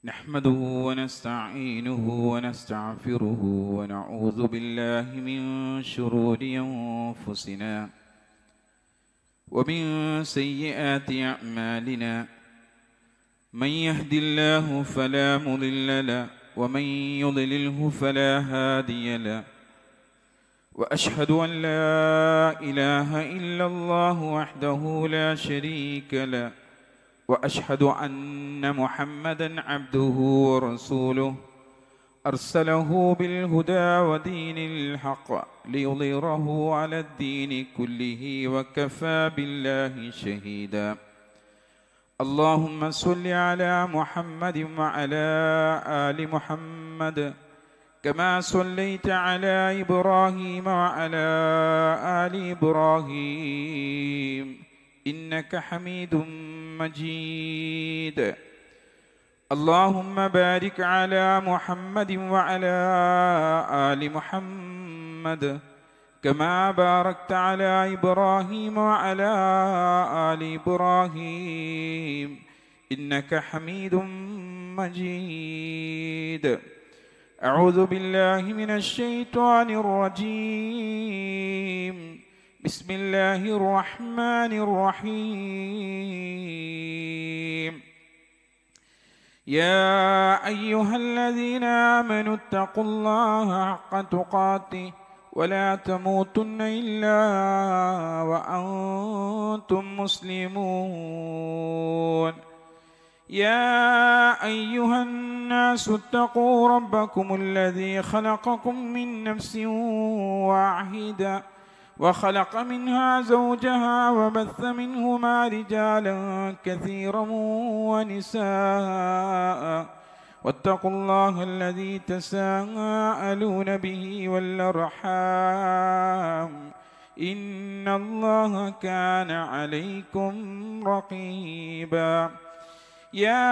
نحمده ونستعينه ونستغفره ونعوذ بالله من شرور أنفسنا ومن سيئات أعمالنا. من يهد الله فلا مضل له ومن يضلله فلا هادي له. وأشهد أن لا إله إلا الله وحده لا شريك له وأشهد أن محمدًا عبده ورسوله أرسله بالهدى ودين الحق ليظهره على الدين كله وكفى بالله شهيدا. اللهم صل على محمد وعلى آل محمد كما صليت على إبراهيم وعلى آل إبراهيم إنك حميد مجيد. اللهم بارك على محمد وعلى آل محمد كما باركت على إبراهيم وعلى آل إبراهيم إنك حميد مجيد. أعوذ بالله من الشيطان الرجيم. بسم الله الرحمن الرحيم. يا أيها الذين آمنوا اتقوا الله حق تقاته ولا تموتن إلا وأنتم مسلمون. يا أيها الناس اتقوا ربكم الذي خلقكم من نفس واحدة وخلق منها زوجها وبث منهما رجالا كثيرا ونساء واتقوا الله الذي تساءلون به والأرحام إن الله كان عليكم رقيبا. يا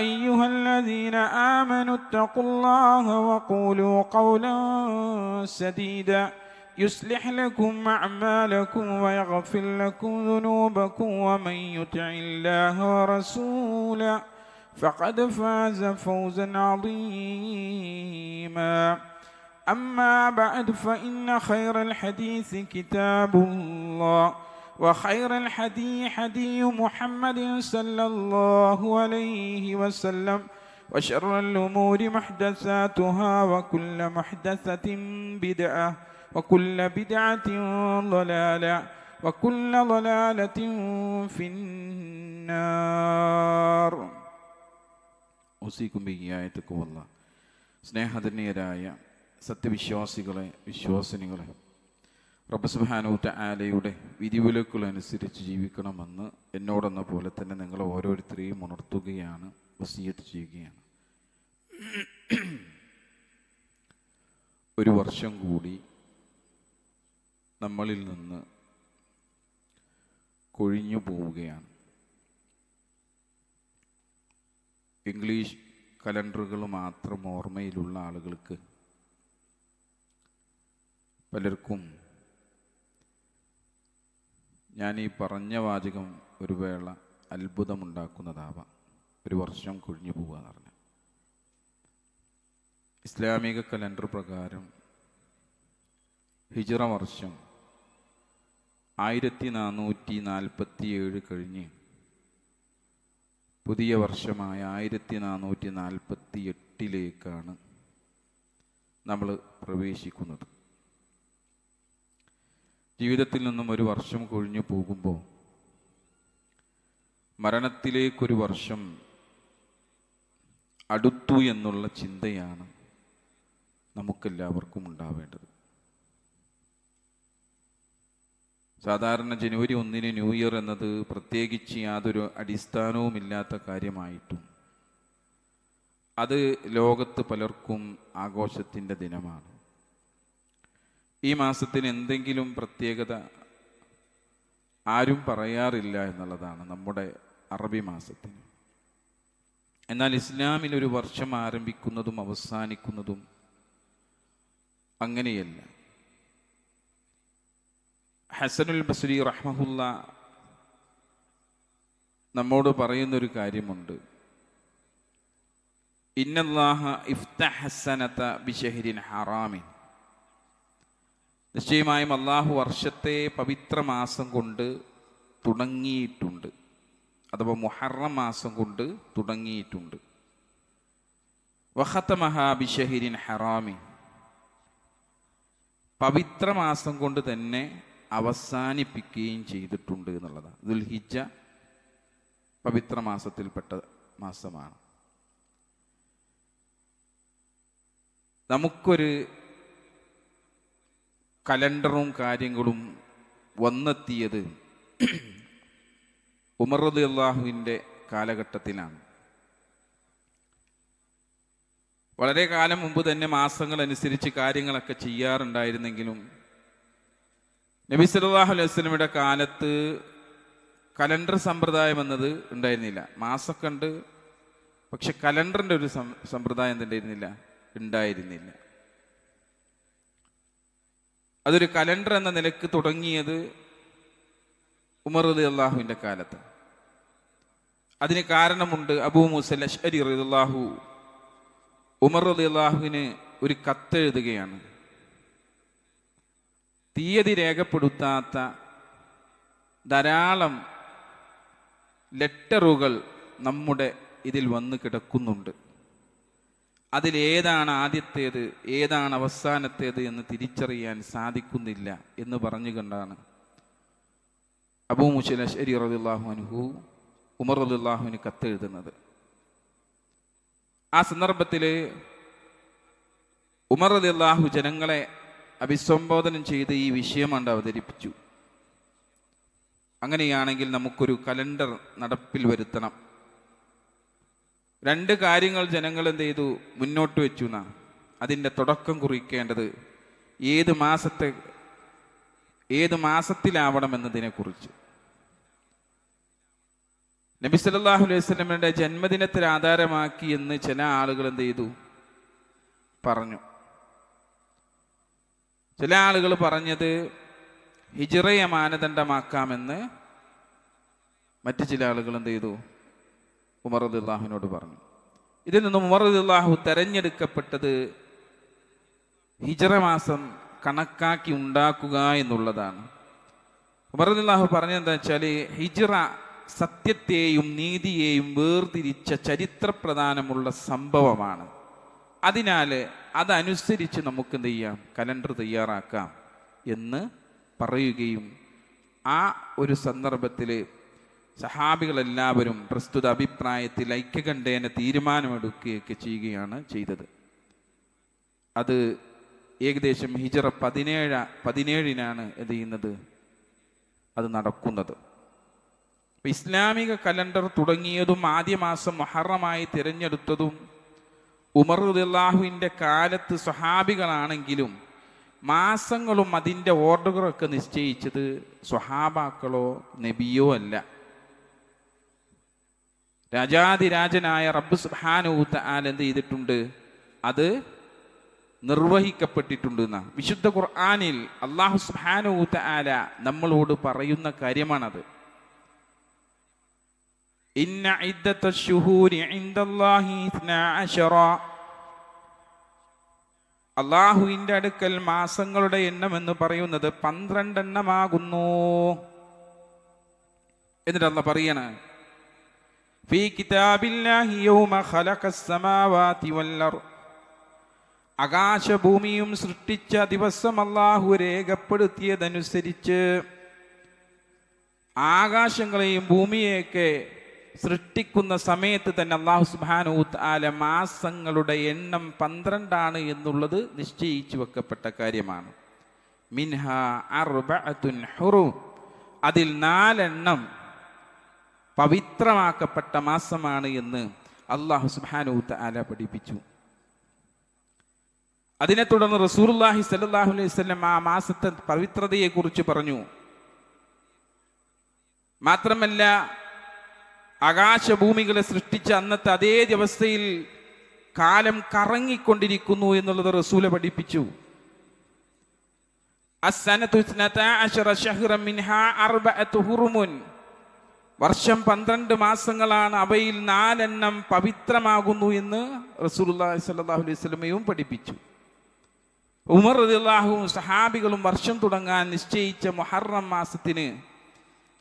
أيها الذين آمنوا اتقوا الله وقولوا قولا سديدا يصلح لكم أعمالكم ويغفر لكم ذنوبكم ومن يطع الله ورسوله فقد فاز فوزا عظيما. أما بعد فإن خير الحديث كتاب الله وخير الحدي حدي محمد صلى الله عليه وسلم وشر الأمور محدثاتها وكل محدثة بدعة وكل بدعة ضلالة وكل ضلالة في النار. ഉസീക്കും ബിഹിയായത്തുക്കും അല്ലാഹ്. സ്നേഹധന്യരായ സത്യവിശ്വാസികളെ, വിശ്വാസിനികളെ, റബ്ബ് സുബ്ഹാനഹു തആലയുടെ വിധിവിലക്കുകളനുസരിച്ച് ജീവിക്കണമെന്ന് എന്നോടെന്ന പോലെ തന്നെ നിങ്ങളെ ഓരോരുത്തരെയും ഉണർത്തുകയാണ്, വസിയത്ത് ചെയ്യുകയാണ്. ഒരു വർഷം കൂടി നമ്മളിൽ നിന്ന് കൊഴിഞ്ഞു പോവുകയാണ്. ഇംഗ്ലീഷ് കലണ്ടറുകൾ മാത്രം ഓർമ്മയിലുള്ള ആളുകൾക്ക് പലർക്കും ഞാൻ ഈ പറഞ്ഞ വാചകം ഒരു വേള അത്ഭുതമുണ്ടാക്കുന്നതാവാം. ഒരു വർഷം കൊഴിഞ്ഞു പോകുക എന്ന് പറഞ്ഞാൽ ഇസ്ലാമിക കലണ്ടർ പ്രകാരം ഹിജ്റ വർഷം 1447 കഴിഞ്ഞ് പുതിയ വർഷമായ 1448 നമ്മൾ പ്രവേശിക്കുന്നത്. ജീവിതത്തിൽ നിന്നും ഒരു വർഷം കൊഴിഞ്ഞു പോകുമ്പോൾ മരണത്തിലേക്കൊരു വർഷം അടുത്തു എന്നുള്ള ചിന്തയാണ് നമുക്കെല്ലാവർക്കും ഉണ്ടാവേണ്ടത്. സാധാരണ ജനുവരി 1 ന്യൂ ഇയർ എന്നത് പ്രത്യേകിച്ച് യാതൊരു അടിസ്ഥാനവുമില്ലാത്ത കാര്യമായിട്ടും അത് ലോകത്ത് പലർക്കും ആഘോഷത്തിൻ്റെ ദിനമാണ്. ഈ മാസത്തിന് എന്തെങ്കിലും പ്രത്യേകത ആരും പറയാറില്ല എന്നുള്ളതാണ് നമ്മുടെ അറബി മാസത്തിന്. എന്നാൽ ഇസ്ലാമിൽ ഒരു വർഷം ആരംഭിക്കുന്നതും അവസാനിക്കുന്നതും അങ്ങനെയല്ല. ഹസനുൽ ബസ്രി റഹ്മഹുല്ല നമ്മോട് പറയുന്നൊരു കാര്യമുണ്ട്. ഇന്നല്ലാഹ ഇഫ്തഹസ്സനത ബിശഹ്രിൻ ഹറാമിൻ, നിശ്ചയമായും അള്ളാഹു വർഷത്തെ പവിത്ര മാസം കൊണ്ട് തുടങ്ങിയിട്ടുണ്ട്, അഥവാ മുഹറം മാസം കൊണ്ട് തുടങ്ങിയിട്ടുണ്ട്. വഖതമഹ ബിശഹ്രിൻ ഹറാമിൻ, പവിത്ര മാസം കൊണ്ട് തന്നെ അവസാനിപ്പിക്കുകയും ചെയ്തിട്ടുണ്ട് എന്നുള്ളതാണ്. ദുൽഹിജ്ജ പവിത്ര മാസത്തിൽപ്പെട്ട മാസമാണ്. നമുക്കൊരു കലണ്ടറും കാര്യങ്ങളും വന്നെത്തിയത് ഉമർ റളിയല്ലാഹുവിൻ്റെ കാലഘട്ടത്തിലാണ്. വളരെ കാലം മുമ്പ് തന്നെ മാസങ്ങൾ അനുസരിച്ച് കാര്യങ്ങളൊക്കെ ചെയ്യാറുണ്ടായിരുന്നെങ്കിലും നബി സല്ലല്ലാഹു അലൈഹി വസല്ലമയുടെ കാലത്ത് കലണ്ടർ സമ്പ്രദായം എന്നത് ഉണ്ടായിരുന്നില്ല. മാസമൊക്കെ ഉണ്ട്, പക്ഷെ കലണ്ടറിൻ്റെ ഒരു സമ്പ്രദായം ഉണ്ടായിരുന്നില്ല. അതൊരു കലണ്ടർ എന്ന നിലക്ക് തുടങ്ങിയത് ഉമർ റളിയല്ലാഹുവിൻ്റെ കാലത്ത്. അതിന് കാരണമുണ്ട്. അബൂ മൂസ അശ്അരി റളിയല്ലാഹു ഉമർ റളിയല്ലാഹുവിന് ഒരു കത്തെഴുതുകയാണ്. തീയതി രേഖപ്പെടുത്താത്ത ധാരാളം ലെറ്ററുകൾ നമ്മുടെ ഇതിൽ വന്ന് കിടക്കുന്നുണ്ട്. അതിലേതാണ് ആദ്യത്തേത് ഏതാണ് അവസാനത്തേത് എന്ന് തിരിച്ചറിയാൻ സാധിക്കുന്നില്ല എന്ന് പറഞ്ഞുകൊണ്ടാണ് അബൂ മൂസ അശ്അരി റളിയല്ലാഹു അൻഹു ഉമർ റളിയല്ലാഹുവിന് കത്തെഴുതുന്നത്. ആ സന്ദർഭത്തിൽ ഉമർ റളിയല്ലാഹു ജനങ്ങളെ അഭിസംബോധനം ചെയ്ത് ഈ വിഷയം കൊണ്ട് അവതരിപ്പിച്ചു. അങ്ങനെയാണെങ്കിൽ നമുക്കൊരു കലണ്ടർ നടപ്പിൽ വരുത്തണം. രണ്ട് കാര്യങ്ങൾ ജനങ്ങൾ എന്ത് ചെയ്തു, മുന്നോട്ട് വെച്ചു എന്നാണ്. അതിൻ്റെ തുടക്കം കുറിക്കേണ്ടത് ഏത് മാസത്തിലാവണമെന്നതിനെ കുറിച്ച്. നബി സല്ലല്ലാഹു അലൈഹി വസല്ലമയുടെ ജന്മദിനത്തിൽ ആധാരമാക്കി എന്ന് ചില ആളുകൾ എന്ത് ചെയ്തു പറഞ്ഞു. ചില ആളുകൾ പറഞ്ഞത് ഹിജ്റയെ മാനദണ്ഡമാക്കാമെന്ന് മറ്റു ചില ആളുകൾ എന്ത് ചെയ്തു, ഉമർ റളിയല്ലാഹുവിനോട് പറഞ്ഞു. ഇതിൽ നിന്നും ഉമർ റളിയല്ലാഹു തെരഞ്ഞെടുക്കപ്പെട്ടത് ഹിജ്റ മാസം കണക്കാക്കി ഉണ്ടാക്കുക എന്നുള്ളതാണ്. ഉമർ റളിയല്ലാഹു പറഞ്ഞതെന്താ വെച്ചാൽ, ഹിജ്റ സത്യത്തെയും നീതിയെയും വേർതിരിച്ച ചരിത്രപ്രധാനമുള്ള സംഭവമാണ്. അതിനാൽ അതനുസരിച്ച് നമുക്ക് എന്ത് ചെയ്യാം, കലണ്ടർ തയ്യാറാക്കാം എന്ന് പറയുകയും ആ ഒരു സന്ദർഭത്തിൽ സഹാബികളെല്ലാവരും പ്രസ്തുത അഭിപ്രായത്തിൽ ഐക്യകണ്ഠേന തീരുമാനമെടുക്കുകയൊക്കെ ചെയ്യുകയാണ് ചെയ്തത്. അത് ഏകദേശം ഹിജ്റ 17 എന്ത് ചെയ്യുന്നത്, അത് നടക്കുന്നത്. ഇസ്ലാമിക കലണ്ടർ തുടങ്ങിയതും ആദ്യ മാസം മുഹറമായി തിരഞ്ഞെടുത്തതും ഉമർ റളിയല്ലാഹുവിൻ്റെ കാലത്ത് സ്വഹാബികളാണെങ്കിലും മാസങ്ങളും അതിൻ്റെ ഓർഡറുകളൊക്കെ നിശ്ചയിച്ചത് സ്വഹാബാക്കളോ നബിയോ അല്ല. രാജാതിരാജനായ റബ്ബ് സുബ്ഹാനഹു വ തആല എന്ത് ചെയ്തിട്ടുണ്ട്, അത് നിർവഹിക്കപ്പെട്ടിട്ടുണ്ട് എന്ന വിശുദ്ധ ഖുർആനിൽ അല്ലാഹു സുബ്ഹാനഹു വ തആല നമ്മളോട് പറയുന്ന കാര്യമാണത്. ഇന്ന ഇദ്ദത്തശ് ശുഹൂരി ഇൻദല്ലാഹി 12, അള്ളാഹുവിൻ്റെ അടുക്കൽ മാസങ്ങളുടെ എണ്ണം എന്ന് പറയുന്നത് 12 എണ്ണമാകുന്നു. എന്നിട്ട് അല്ലാഹു പറയാണ്, ഫീ കിതാബില്ലാഹി യൗമ ഖലഖസ് സമാവാതി വൽ അർദ്, ആകാശഭൂമിയും സൃഷ്ടിച്ച ദിവസം അള്ളാഹു രേഖപ്പെടുത്തിയതനുസരിച്ച് ആകാശങ്ങളെയും ഭൂമിയെയൊക്കെ സൃഷ്ടിക്കുന്ന സമയത്ത് തന്നെ അല്ലാഹു സുബ്ഹാനഹു വ തആല മാസങ്ങളുടെ എണ്ണം 12 എന്നുള്ളത് നിശ്ചയിച്ചു വെക്കപ്പെട്ട കാര്യമാണ്. മിൻഹാ അർബഅത്തുൻ ഹുറും, അതിൽ 4 പവിത്രമാക്കപ്പെട്ട മാസമാണ് എന്ന് അല്ലാഹു സുബ്ഹാനഹു വ തആല പഠിപ്പിച്ചു. അതിനെ തുടർന്ന് റസൂലുള്ളാഹി സ്വല്ലല്ലാഹു അലൈഹി വസല്ലം ആ മാസത്തെ പവിത്രതയെക്കുറിച്ച് പറഞ്ഞു. മാത്രമല്ല, ആകാശഭൂമികളെ സൃഷ്ടിച്ച അന്നത്തെ അതേ അവസ്ഥയിൽ കാലം കറങ്ങിക്കൊണ്ടിരിക്കുന്നു എന്നുള്ളത് റസൂല് പഠിപ്പിച്ചു. അസ്സനതു 12 ശഹ്റൻ മിൻഹാ 4 ഹുറുമുൻ, വർഷം 12 മാസങ്ങളാണ്, അവയിൽ 4 പവിത്രമാകുന്നു എന്ന് റസൂലുള്ളാഹി സ്വല്ലല്ലാഹു അലൈഹി വസല്ലമയും പഠിപ്പിച്ചു. ഉമർ റളിയല്ലാഹുവും സഹാബികളും വർഷം തുടങ്ങാൻ നിശ്ചയിച്ച മുഹറം മാസത്തിന്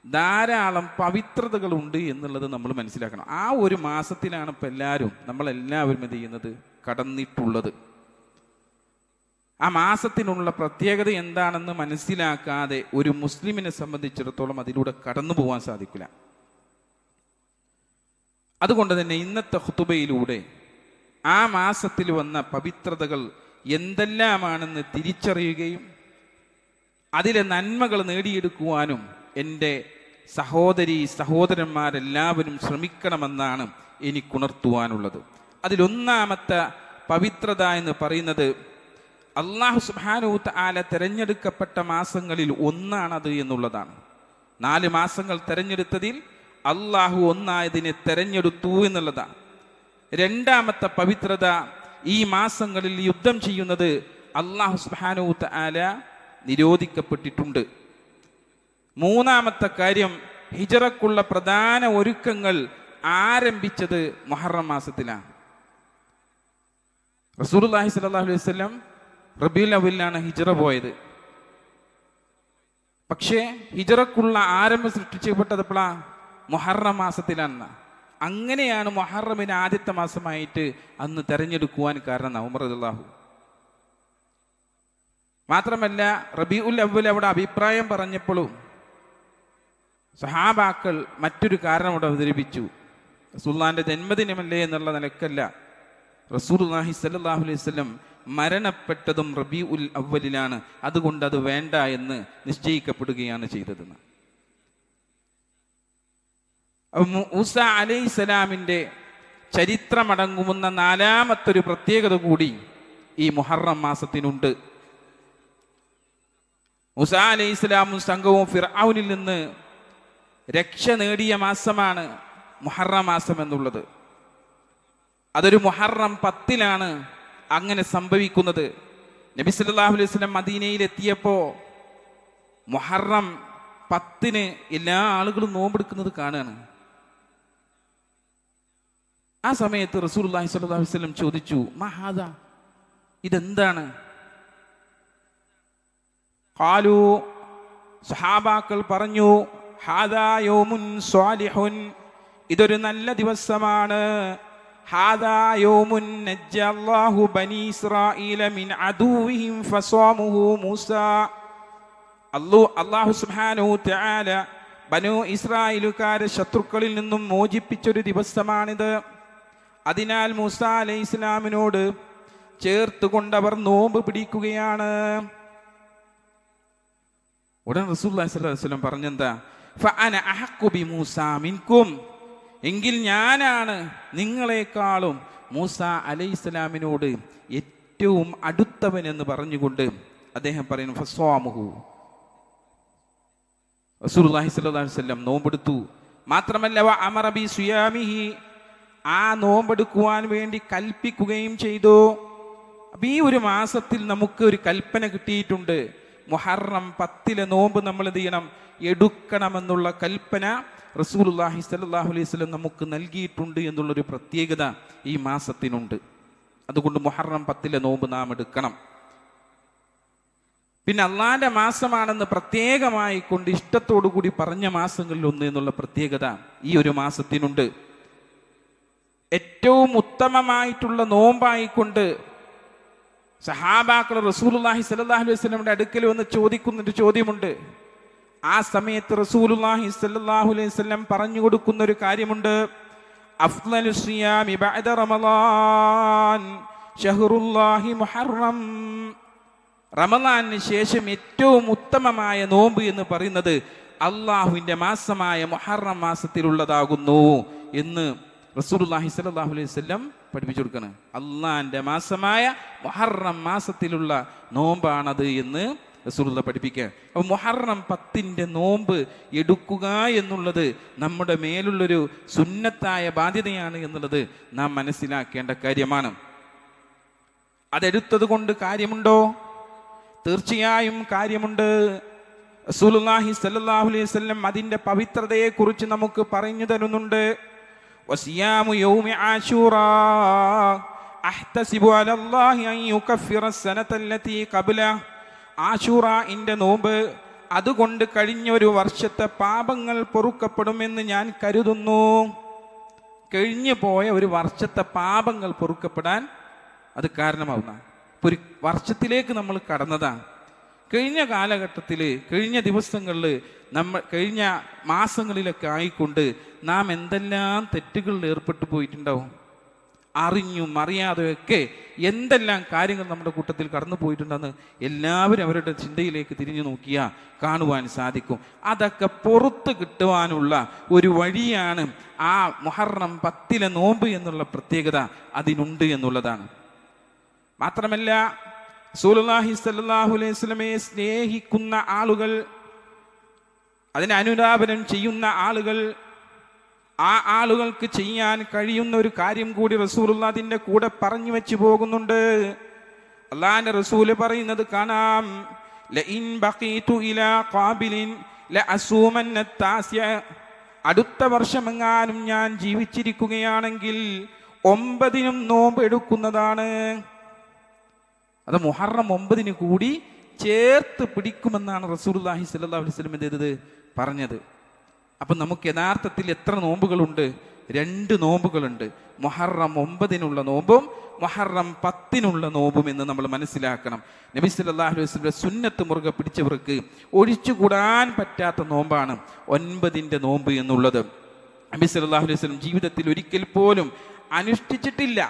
ധാരാളം പവിത്രതകളുണ്ട് എന്നുള്ളത് നമ്മൾ മനസ്സിലാക്കണം. ആ ഒരു മാസത്തിലാണ് ഇപ്പം നമ്മളെല്ലാവരും എന്ത് ചെയ്യുന്നത്, കടന്നിട്ടുള്ളത്. ആ മാസത്തിനുള്ള പ്രത്യേകത എന്താണെന്ന് മനസ്സിലാക്കാതെ ഒരു മുസ്ലിമിനെ സംബന്ധിച്ചിടത്തോളം അതിലൂടെ കടന്നു പോകാൻ സാധിക്കില്ല. അതുകൊണ്ട് തന്നെ ഇന്നത്തെ ഖുതുബയിലൂടെ ആ മാസത്തിൽ വന്ന പവിത്രതകൾ എന്തെല്ലാമാണെന്ന് തിരിച്ചറിയുകയും അതിലെ നന്മകൾ നേടിയെടുക്കുവാനും എൻ്റെ സഹോദരന്മാരെല്ലാവരും ശ്രമിക്കണമെന്നാണ് എനിക്കുണർത്തുവാനുള്ളത്. അതിലൊന്നാമത്തെ പവിത്രത എന്ന് പറയുന്നത് അല്ലാഹു സുബ്ഹാനഹു വ തആല തിരഞ്ഞെടുക്കപ്പെട്ട മാസങ്ങളിൽ ഒന്നാണത് എന്നുള്ളതാണ്. 4 മാസങ്ങൾ തിരഞ്ഞെടുത്തതിൽ അള്ളാഹു ഒന്നായതിനെ തിരഞ്ഞെടുത്തു എന്നുള്ളതാണ്. രണ്ടാമത്തെ പവിത്രത, ഈ മാസങ്ങളിൽ യുദ്ധം ചെയ്യുന്നത് അല്ലാഹു സുബ്ഹാനഹു വ തആല നിരോധിക്കപ്പെട്ടിട്ടുണ്ട്. മൂന്നാമത്തെ കാര്യം, ഹിജ്റക്കുള്ള പ്രധാന ഒരുക്കങ്ങൾ ആരംഭിച്ചത് മുഹറം മാസത്തിലാണ്. റസൂലുള്ളാഹി സ്വല്ലല്ലാഹു അലൈഹി വസല്ലം റബീഉൽ അവ്വലിലാണ് ഹിജ്റ പോയത്. പക്ഷേ ഹിജ്റക്കുള്ള ആരംഭം സൃഷ്ടിക്കപ്പെട്ടത് എപ്പോഴാണ്? മുഹറം മാസത്തിലാണ്. അങ്ങനെയാണ് മുഹറമിന് ആദ്യത്തെ മാസമായിട്ട് അന്ന് തെരഞ്ഞെടുക്കുവാൻ കാരണം ഉമർ റളിയല്ലാഹു. മാത്രമല്ല റബീഉൽ അവ്വൽ അവിടെ അഭിപ്രായം പറഞ്ഞപ്പോഴും സഹാബാക്കൾ മറ്റൊരു കാരണം അവിടെ അവതരിപ്പിച്ചു. റസൂലുള്ളാഹിന്റെ ജന്മദിനമല്ലേ എന്നുള്ള നിലക്കല്ല, റസൂലുള്ളാഹി സ്വല്ലല്ലാഹു അലൈഹി വസല്ലം മരണപ്പെട്ടതും റബീഉൽ അവ്വലിലാണ്, അതുകൊണ്ട് അത് വേണ്ട എന്ന് നിശ്ചയിക്കപ്പെടുകയാണ് ചെയ്തതെന്ന്. മൂസ അലൈഹിസ്സലാമിൻ്റെ ചരിത്രമടങ്ങുന്ന 4-മത്തൊരു പ്രത്യേകത കൂടി ഈ മുഹറം മാസത്തിനുണ്ട്. മൂസ അലൈഹിസ്സലാമും സംഘവും ഫിർഔനിൽ നിന്ന് രക്ഷ നേടിയ മാസമാണ് മുഹറം മാസം എന്നുള്ളത്. അതൊരു മുഹറം 10 അങ്ങനെ സംഭവിക്കുന്നത്. നബി സല്ലല്ലാഹു അലൈഹി വസല്ലം മദീനയിൽ എത്തിയപ്പോൾ മുഹറം 10 എല്ലാ ആളുകളും നോമ്പെടുക്കുന്നത് കാണുകയാണ്. ആ സമയത്ത് റസൂലുള്ളാഹി സ്വല്ലല്ലാഹു അലൈഹി വസല്ലം ചോദിച്ചു, മഹാദ, ഇതെന്താണ്? ഖാലു, സഹാബാക്കൾ പറഞ്ഞു, ഹാദാ യൗമുൻ സ്വാലിഹുൻ, ഇതൊരു നല്ല ദിവസമാണ്. ഹാദാ യൗമുൻ നജ്ജല്ലാഹു ബനി ഇസ്രായീല മിൻ അദുവിഹിം ഫസാമുഹു മൂസ. അല്ലാഹു സുബ്ഹാനഹു തആല ബനു ഇസ്രായേലുകാരെ ശത്രുക്കളിൽ നിന്നും മോചിപ്പിച്ചൊരു ദിവസമാണിത്. അതിനാൽ മൂസ അലൈഹിസ്സലാമിനോട് ചേർത്തുകൊണ്ടവർ നോമ്പ് പിടിക്കുകയാണ്. ഉടൻ റസൂലുള്ളാഹി സ്വല്ലല്ലാഹു അലൈഹി വസല്ലം പറഞ്ഞെന്താ? ഫഅന അഹഖു ബിമൂസ മിൻകും, എങ്കിൽ ഞാനാണ് നിങ്ങളെക്കാളും മൂസ അലൈഹിസ്സലാമിനോട് ഏറ്റവും അടുത്തവൻ എന്ന് പറഞ്ഞുകൊണ്ട് അദ്ദേഹം പറയുന്നു ഫസ്വാമുഹു. റസൂലുള്ളാഹി സ്വല്ലല്ലാഹു അലൈഹി വസല്ലം നോമ്പെടുത്തു. മാത്രമല്ല വ അമറ ബി സിയാമിഹി, ആ നോമ്പെടുക്കുവാൻ വേണ്ടി കൽപ്പിക്കുകയും ചെയ്തു. അപ്പം ഈ ഒരു മാസത്തിൽ നമുക്ക് ഒരു കൽപ്പന കിട്ടിയിട്ടുണ്ട്. മുഹറം 10 നോമ്പ് നമ്മൾ എന്ത് ചെയ്യണം? എടുക്കണമെന്നുള്ള കൽപ്പന റസൂലുള്ളാഹി സ്വല്ലല്ലാഹു അലൈഹി വസല്ലം നമുക്ക് നൽകിയിട്ടുണ്ട് എന്നുള്ളൊരു പ്രത്യേകത ഈ മാസത്തിനുണ്ട്. അതുകൊണ്ട് മുഹറം 10 നോമ്പ് നാം എടുക്കണം. പിന്നെ അള്ളാന്റെ മാസമാണെന്ന് പ്രത്യേകമായി കൊണ്ട് ഇഷ്ടത്തോടു കൂടി പറഞ്ഞ മാസങ്ങളിൽ ഒന്ന് എന്നുള്ള പ്രത്യേകത ഈ ഒരു മാസത്തിനുണ്ട്. ഏറ്റവും ഉത്തമമായിട്ടുള്ള നോമ്പായിക്കൊണ്ട് സഹാബാക്കൾ റസൂലുള്ളാഹി സ്വല്ലല്ലാഹു അലൈഹി വസല്ലമയുടെ അടുക്കൽ വന്ന് ചോദിക്കുന്നൊരു ചോദ്യമുണ്ട്. ആ സമയത്ത് റസൂലുള്ളാഹി സ്വല്ലല്ലാഹു അലൈഹി വസല്ലം പറഞ്ഞു കൊടുക്കുന്ന ഒരു കാര്യമുണ്ട്. അഫ്ളലു സിയാമി ബഅദ റമളാൻ ശഹ്റുല്ലാഹി മുഹറം. റമളാനിന് ശേഷം ഏറ്റവും ഉത്തമമായ നോമ്പ് എന്ന് പറയുന്നത് അള്ളാഹുവിൻ്റെ മാസമായ മുഹറം മാസത്തിലുള്ളതാകുന്നു എന്ന് റസൂലുള്ളാഹി സ്വല്ലല്ലാഹു അലൈഹി വസല്ലം പഠിപ്പിച്ചു കൊടുക്കണം. അള്ളാഹിൻ്റെ മാസമായ മുഹറം മാസത്തിലുള്ള നോമ്പാണത് എന്ന് റസൂലുള്ളാഹി പഠിപ്പിക്കുക. അപ്പോൾ മുഹറം 10 നോമ്പ് എടുക്കുക എന്നുള്ളത് നമ്മുടെ മേലുള്ളൊരു സുന്നത്തായ ബാധ്യതയാണ് എന്നുള്ളത് നാം മനസ്സിലാക്കേണ്ട കാര്യമാണ്. അതെടുത്തത് കൊണ്ട് കാര്യമുണ്ടോ? തീർച്ചയായും കാര്യമുണ്ട്. റസൂലുള്ളാഹി സ്വല്ലല്ലാഹു അലൈഹി വസല്ലം അതിൻ്റെ പവിത്രതയെക്കുറിച്ച് നമുക്ക് പറഞ്ഞു തരുന്നുണ്ട്. വസിയാമു യൗമി ആശൂറാ അഹ്തസിബു അലല്ലാഹി അൻ യുകഫിറ അസ്സനതല്ലതി ഖബ്ല. ആശൂറാഇന്റെ നോമ്പ്, അതുകൊണ്ട് കഴിഞ്ഞ ഒരു വർഷത്തെ പാപങ്ങൾ പൊറുക്കപ്പെടുമെന്ന് ഞാൻ കരുതുന്നു. കഴിഞ്ഞു പോയ ഒരു വർഷത്തെ പാപങ്ങൾ പൊറുക്കപ്പെടാൻ അത് കാരണമാവുന്ന ഒരു വർഷത്തിലേക്ക് നമ്മൾ കടന്നതാണ്. കഴിഞ്ഞ കാലഘട്ടത്തിൽ, കഴിഞ്ഞ ദിവസങ്ങളിൽ, കഴിഞ്ഞ മാസങ്ങളിലൊക്കെ ആയിക്കൊണ്ട് നാം എന്തെല്ലാം തെറ്റുകളിൽ ഏർപ്പെട്ടു പോയിട്ടുണ്ടാവും. അറിഞ്ഞും അറിയാതെയൊക്കെ എന്തെല്ലാം കാര്യങ്ങൾ നമ്മുടെ കൂട്ടത്തിൽ കടന്നു പോയിട്ടുണ്ടെന്ന് എല്ലാവരും അവരുടെ ചിന്തയിലേക്ക് തിരിഞ്ഞു നോക്കിയാൽ കാണുവാൻ സാധിക്കും. അതൊക്കെ പുറത്ത് കിട്ടുവാനുള്ള ഒരു വഴിയാണ് ആ മുഹറം 10 നോമ്പ് എന്നുള്ള പ്രത്യേകത അതിനുണ്ട് എന്നുള്ളതാണ്. മാത്രമല്ല, റസൂലുള്ളാഹി സ്വല്ലല്ലാഹു അലൈഹി വസല്ലമയെ സ്നേഹിക്കുന്ന ആളുകൾ, അതിനെ അനുധാവനം ചെയ്യുന്ന ആളുകൾ, ആ ആളുകൾക്ക് ചെയ്യാൻ കഴിയുന്ന ഒരു കാര്യം കൂടി റസൂലുള്ളാഹി അതിൻ്റെ കൂടെ പറഞ്ഞു വെച്ച് പോകുന്നുണ്ട്. അല്ലാഹുവിന്റെ റസൂല് പറയുന്നത് കാണാം, ലഇൻ ബഖീതു ഇലാ ഖാബിലിൻ ലഅസൂമന്ന താസിയ. അടുത്ത വർഷമെങ്ങാനും ഞാൻ ജീവിച്ചിരിക്കുകയാണെങ്കിൽ 9 നോമ്പ് എടുക്കുന്നതാണ്. അത് മുഹറം 9 കൂടി ചേർത്ത് പിടിക്കുമെന്നാണ് റസൂലുള്ളാഹി സ്വല്ലല്ലാഹു അലൈഹി വസല്ലം ചെയ്തത് പറഞ്ഞത്. അപ്പം നമുക്ക് യഥാർത്ഥത്തിൽ എത്ര നോമ്പുകളുണ്ട്? 2 നോമ്പുകളുണ്ട്. മുഹറം 9 നോമ്പും മുഹറം 10 നോമ്പും എന്ന് നമ്മൾ മനസ്സിലാക്കണം. നബി സല്ലല്ലാഹു അലൈഹി വസല്ലം സുന്നത്ത് മുറുകെ പിടിച്ചവർക്ക് ഒഴിച്ചുകൂടാൻ പറ്റാത്ത നോമ്പാണ് 9 നോമ്പ് എന്നുള്ളത്. നബി സല്ലല്ലാഹു അലൈഹി വസല്ലം ജീവിതത്തിൽ ഒരിക്കൽ പോലും അനുഷ്ഠിച്ചിട്ടില്ല.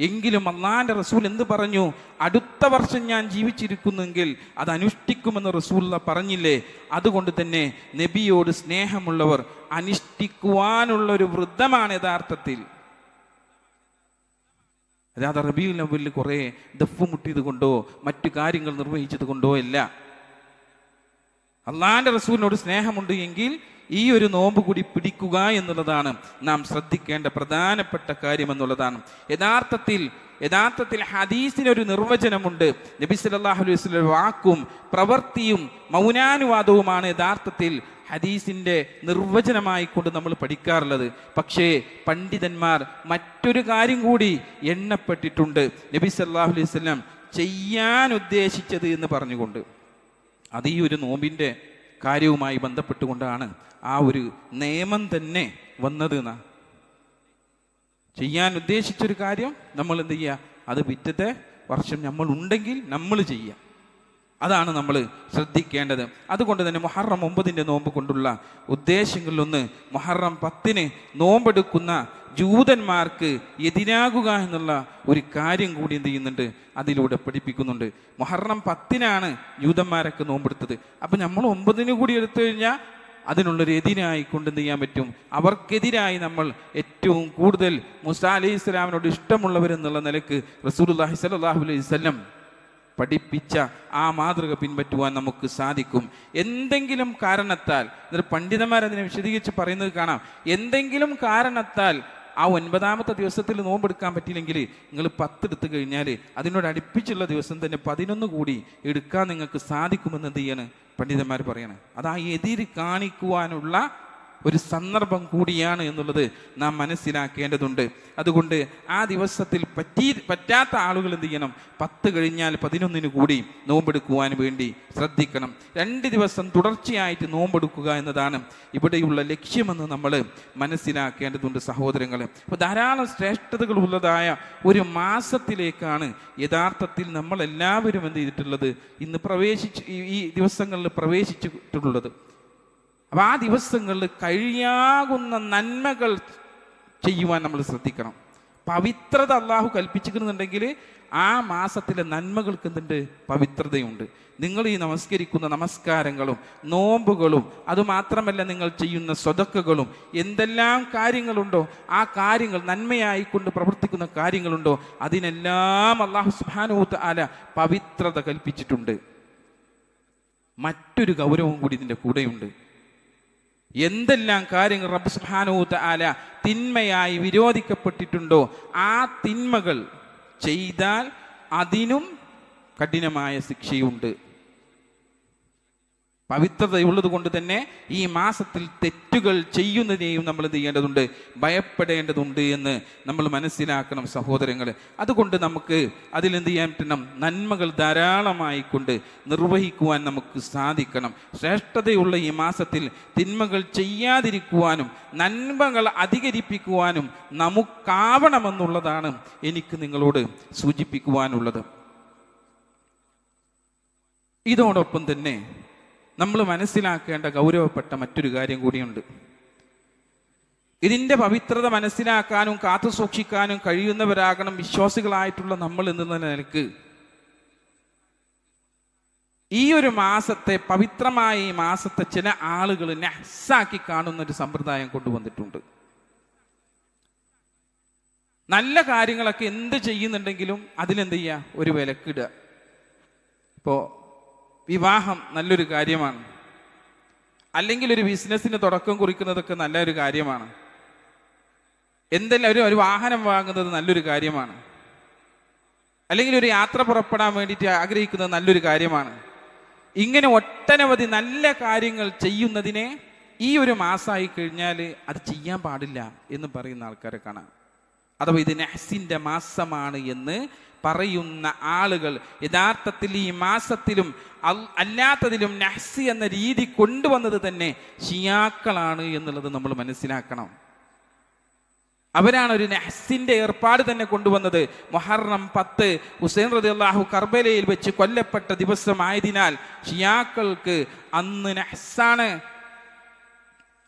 എങ്കിലും അല്ലാഹുവിന്റെ റസൂൽ എന്ത് പറഞ്ഞു? അടുത്ത വർഷം ഞാൻ ജീവിച്ചിരിക്കുന്നെങ്കിൽ അത് അനുഷ്ഠിക്കുമെന്ന് റസൂൽ പറഞ്ഞില്ലേ? അതുകൊണ്ട് തന്നെ നബിയോട് സ്നേഹമുള്ളവർ അനുഷ്ഠിക്കുവാനുള്ള ഒരു വൃദ്ധമാണ് യഥാർത്ഥത്തിൽ. അതായത് റബീഉൽ അവ്വലിൽ കുറെ ദഫ് മുട്ടിയത് കൊണ്ടോ മറ്റു കാര്യങ്ങൾ നിർവഹിച്ചത് കൊണ്ടോ അല്ല. അല്ലാഹുവിന്റെ റസൂലിനോട് സ്നേഹമുണ്ട് എങ്കിൽ ഈ ഒരു നോമ്പ് കൂടി പിടിക്കുക എന്നുള്ളതാണ് നാം ശ്രദ്ധിക്കേണ്ട പ്രധാനപ്പെട്ട കാര്യം എന്നുള്ളതാണ്. യഥാർത്ഥത്തിൽ ഹദീസിനൊരു നിർവചനമുണ്ട്. നബി സല്ലല്ലാഹു അലൈഹി വസല്ലം വാക്കും പ്രവൃത്തിയും മൗനാനുവാദവുമാണ് യഥാർത്ഥത്തിൽ ഹദീസിന്റെ നിർവചനമായി കൊണ്ട് നമ്മൾ പഠിക്കാറുള്ളത്. പക്ഷേ പണ്ഡിതന്മാർ മറ്റൊരു കാര്യം കൂടി എണ്ണപ്പെട്ടിട്ടുണ്ട്. നബി സല്ലല്ലാഹു അലൈഹി വസല്ലം ചെയ്യാൻ ഉദ്ദേശിച്ചത് എന്ന് പറഞ്ഞുകൊണ്ട്, അത് ഈ ഒരു നോമ്പിന്റെ കാര്യവുമായി ബന്ധപ്പെട്ടുകൊണ്ടാണ് ആ ഒരു നിയമം തന്നെ വന്നത്. ചെയ്യാൻ ഉദ്ദേശിച്ചൊരു കാര്യം നമ്മൾ എന്ത് ചെയ്യുക? അത് പിറ്റത്തെ വർഷം നമ്മൾ ഉണ്ടെങ്കിൽ നമ്മൾ ചെയ്യുക. അതാണ് നമ്മൾ ശ്രദ്ധിക്കേണ്ടത്. അതുകൊണ്ട് തന്നെ മുഹറം 9 നോമ്പ് കൊണ്ടുള്ള ഉദ്ദേശങ്ങളിലൊന്ന്, മുഹറം 10 നോമ്പെടുക്കുന്ന ജൂതന്മാർക്ക് എതിരാകുക എന്നുള്ള ഒരു കാര്യം കൂടി എന്ത് ചെയ്യുന്നുണ്ട്? അതിലൂടെ പഠിപ്പിക്കുന്നുണ്ട്. മുഹറം 10 ജൂതന്മാരൊക്കെ നോമ്പെടുത്തത്. അപ്പം നമ്മൾ 9 കൂടി എടുത്തു കഴിഞ്ഞാൽ അതിനുള്ളൊരു എതിരായിക്കൊണ്ട് എന്ത് ചെയ്യാൻ പറ്റും? അവർക്കെതിരായി നമ്മൾ ഏറ്റവും കൂടുതൽ മൂസാ അലൈഹി സ്വലാമിനോട് ഇഷ്ടമുള്ളവരെന്നുള്ള നിലക്ക് റസൂലുള്ളാഹി സ്വല്ലല്ലാഹു അലൈഹി വസല്ലം പഠിപ്പിച്ച ആ മാതൃക പിൻപറ്റുവാൻ നമുക്ക് സാധിക്കും. എന്തെങ്കിലും കാരണത്താൽ, പണ്ഡിതന്മാരതിനെ വിശദീകരിച്ച് പറയുന്നത് കാണാം, എന്തെങ്കിലും കാരണത്താൽ ആ 9ാമത്തെ ദിവസത്തിൽ നോമ്പെടുക്കാൻ പറ്റിയില്ലെങ്കിൽ നിങ്ങൾ 10 എടുത്തു കഴിഞ്ഞാൽ അതിനോട് അടുപ്പിച്ചുള്ള ദിവസം തന്നെ 11 കൂടി എടുക്കാൻ നിങ്ങൾക്ക് സാധിക്കുമെന്ന് എന്ത് ചെയ്യാണ് പണ്ഡിതന്മാർ പറയണം. അത് ആ എതിര് കാണിക്കുവാനുള്ള ഒരു സന്ദർഭം കൂടിയാണ് എന്നുള്ളത് നാം മനസ്സിലാക്കേണ്ടതുണ്ട്. അതുകൊണ്ട് ആ ദിവസത്തിൽ പറ്റാത്ത ആളുകൾ എന്ത് ചെയ്യണം? 10 കഴിഞ്ഞാൽ 11 കൂടി നോമ്പെടുക്കുവാൻ വേണ്ടി ശ്രദ്ധിക്കണം. 2 ദിവസം തുടർച്ചയായിട്ട് നോമ്പെടുക്കുക എന്നതാണ് ഇവിടെയുള്ള ലക്ഷ്യമെന്ന് നമ്മൾ മനസ്സിലാക്കേണ്ടതുണ്ട് സഹോദരങ്ങളെ. അപ്പോൾ ധാരാളം ശ്രേഷ്ഠതകൾ ഉള്ളതായ ഒരു മാസത്തിലേക്കാണ് യഥാർത്ഥത്തിൽ നമ്മൾ എല്ലാവരും എന്ത് ചെയ്തിട്ടുള്ളത്? ഇന്ന് ഈ ദിവസങ്ങളിൽ പ്രവേശിച്ചിട്ടുള്ളത്. അപ്പം ആ ദിവസങ്ങളിൽ കഴിയാകുന്ന നന്മകൾ ചെയ്യുവാൻ നമ്മൾ ശ്രദ്ധിക്കണം. പവിത്രത അള്ളാഹു കൽപ്പിച്ചിരിക്കുന്നുണ്ടെങ്കിൽ ആ മാസത്തിലെ നന്മകൾക്ക് എന്തുണ്ട്? പവിത്രതയുണ്ട്. നിങ്ങൾ ഈ നമസ്കരിക്കുന്ന നമസ്കാരങ്ങളും നോമ്പുകളും അതുമാത്രമല്ല നിങ്ങൾ ചെയ്യുന്ന സ്വതക്കകളും എന്തെല്ലാം കാര്യങ്ങളുണ്ടോ ആ കാര്യങ്ങൾ നന്മയായിക്കൊണ്ട് പ്രവർത്തിക്കുന്ന കാര്യങ്ങളുണ്ടോ അതിനെല്ലാം അള്ളാഹു സുബ്ഹാനഹു വ തആല പവിത്രത കൽപ്പിച്ചിട്ടുണ്ട്. മറ്റൊരു ഗൗരവം കൂടി ഇതിൻ്റെ കൂടെയുണ്ട്. എന്തെല്ലാം കാര്യങ്ങൾ റബ്ബ് സുബ്ഹാനഹു വ തആല തിന്മയായി വിരോധിക്കപ്പെട്ടിട്ടുണ്ടോ ആ തിന്മകൾ ചെയ്താൽ അതിനും കഠിനമായ ശിക്ഷയുണ്ട്. പവിത്രതയുള്ളത് കൊണ്ട് തന്നെ ഈ മാസത്തിൽ തെറ്റുകൾ ചെയ്യുന്നതിനെയും നമ്മൾ എന്ത് ചെയ്യേണ്ടതുണ്ട്, ഭയപ്പെടേണ്ടതുണ്ട് എന്ന് നമ്മൾ മനസ്സിലാക്കണം സഹോദരങ്ങൾ. അതുകൊണ്ട് നമുക്ക് അതിലെന്ത് ചെയ്യാൻ പറ്റണം, നന്മകൾ ധാരാളമായി കൊണ്ട് നിർവഹിക്കുവാൻ നമുക്ക് സാധിക്കണം. ശ്രേഷ്ഠതയുള്ള ഈ മാസത്തിൽ തിന്മകൾ ചെയ്യാതിരിക്കുവാനും നന്മകൾ അധികരിപ്പിക്കുവാനും നമുക്കാവണമെന്നുള്ളതാണ് എനിക്ക് നിങ്ങളോട് സൂചിപ്പിക്കുവാനുള്ളത്. ഇതോടൊപ്പം തന്നെ നമ്മൾ മനസ്സിലാക്കേണ്ട ഗൗരവപ്പെട്ട മറ്റൊരു കാര്യം കൂടിയുണ്ട്. ഇതിൻ്റെ പവിത്രത മനസ്സിലാക്കാനും കാത്തു സൂക്ഷിക്കാനും കഴിയുന്നവരാകണം വിശ്വാസികളായിട്ടുള്ള നമ്മൾ എന്ന നിലക്ക് ഈ ഒരു മാസത്തെ, പവിത്രമായ ഈ മാസത്തെ ചില ആളുകൾ നഹ്സാക്കി കാണുന്ന ഒരു സമ്പ്രദായം കൊണ്ടുവന്നിട്ടുണ്ട്. നല്ല കാര്യങ്ങളൊക്കെ എന്ത് ചെയ്യുന്നുണ്ടെങ്കിലും അതിലെന്ത് ചെയ്യുക, ഒരു വിലക്കിടുക. ഇപ്പോൾ വിവാഹം നല്ലൊരു കാര്യമാണ്, അല്ലെങ്കിൽ ഒരു ബിസിനസ്സിന് തുടക്കം കുറിക്കുന്നതൊക്കെ നല്ലൊരു കാര്യമാണ്, എന്തെല്ലാം ഒരു വാഹനം വാങ്ങുന്നത് നല്ലൊരു കാര്യമാണ്, അല്ലെങ്കിൽ ഒരു യാത്ര പുറപ്പെടാൻ വേണ്ടിയിട്ട് ആഗ്രഹിക്കുന്നത് നല്ലൊരു കാര്യമാണ്. ഇങ്ങനെ ഒട്ടനവധി നല്ല കാര്യങ്ങൾ ചെയ്യുന്നതിനെ ഈ ഒരു മാസമായി കഴിഞ്ഞാൽ അത് ചെയ്യാൻ പാടില്ല എന്ന് പറയുന്ന ആൾക്കാരെ കാണാം. അഥവാ ഇത് നഹ്സിൻ്റെ മാസമാണ് എന്ന് പറയുന്ന ആളുകൾ യഥാർത്ഥത്തിൽ ഈ മാസത്തിലും അല്ലാത്തതിലും നഹ്സ് എന്ന രീതി കൊണ്ടുവന്നത് തന്നെ ഷിയാക്കളാണ് എന്നുള്ളത് നമ്മൾ മനസ്സിലാക്കണം. അവരാണ് ഒരു നഹ്സിന്റെ ഏർപ്പാട് തന്നെ കൊണ്ടുവന്നത്. മുഹറം 10 ഹുസൈൻ റളിയല്ലാഹു കർബലയിൽ വെച്ച് കൊല്ലപ്പെട്ട ദിവസമായതിനാൽ ഷിയാക്കൾക്ക് അന്ന് നഹ്സാണ്.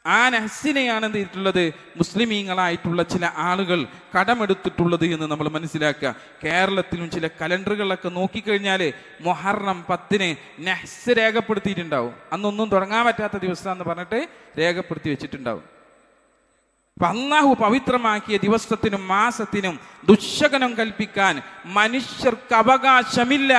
ആ നഹ്സിനെയാണ് എന്ത് ചെയ്തിട്ടുള്ളത്, മുസ്ലിമീങ്ങളായിട്ടുള്ള ചില ആളുകൾ കടമെടുത്തിട്ടുള്ളത് എന്ന് നമ്മൾ മനസ്സിലാക്കുക. കേരളത്തിലും ചില കലണ്ടറുകളൊക്കെ നോക്കിക്കഴിഞ്ഞാൽ മുഹറം 10 നഹ്സ് രേഖപ്പെടുത്തിയിട്ടുണ്ടാവും. അന്നൊന്നും തുടങ്ങാൻ പറ്റാത്ത ദിവസം എന്ന് പറഞ്ഞിട്ട് രേഖപ്പെടുത്തി വെച്ചിട്ടുണ്ടാവും. അപ്പൊ അല്ലാഹു പവിത്രമാക്കിയ ദിവസത്തിനും മാസത്തിനും ദുശ്ശകനം കൽപ്പിക്കാൻ മനുഷ്യർക്ക് അവകാശമില്ല,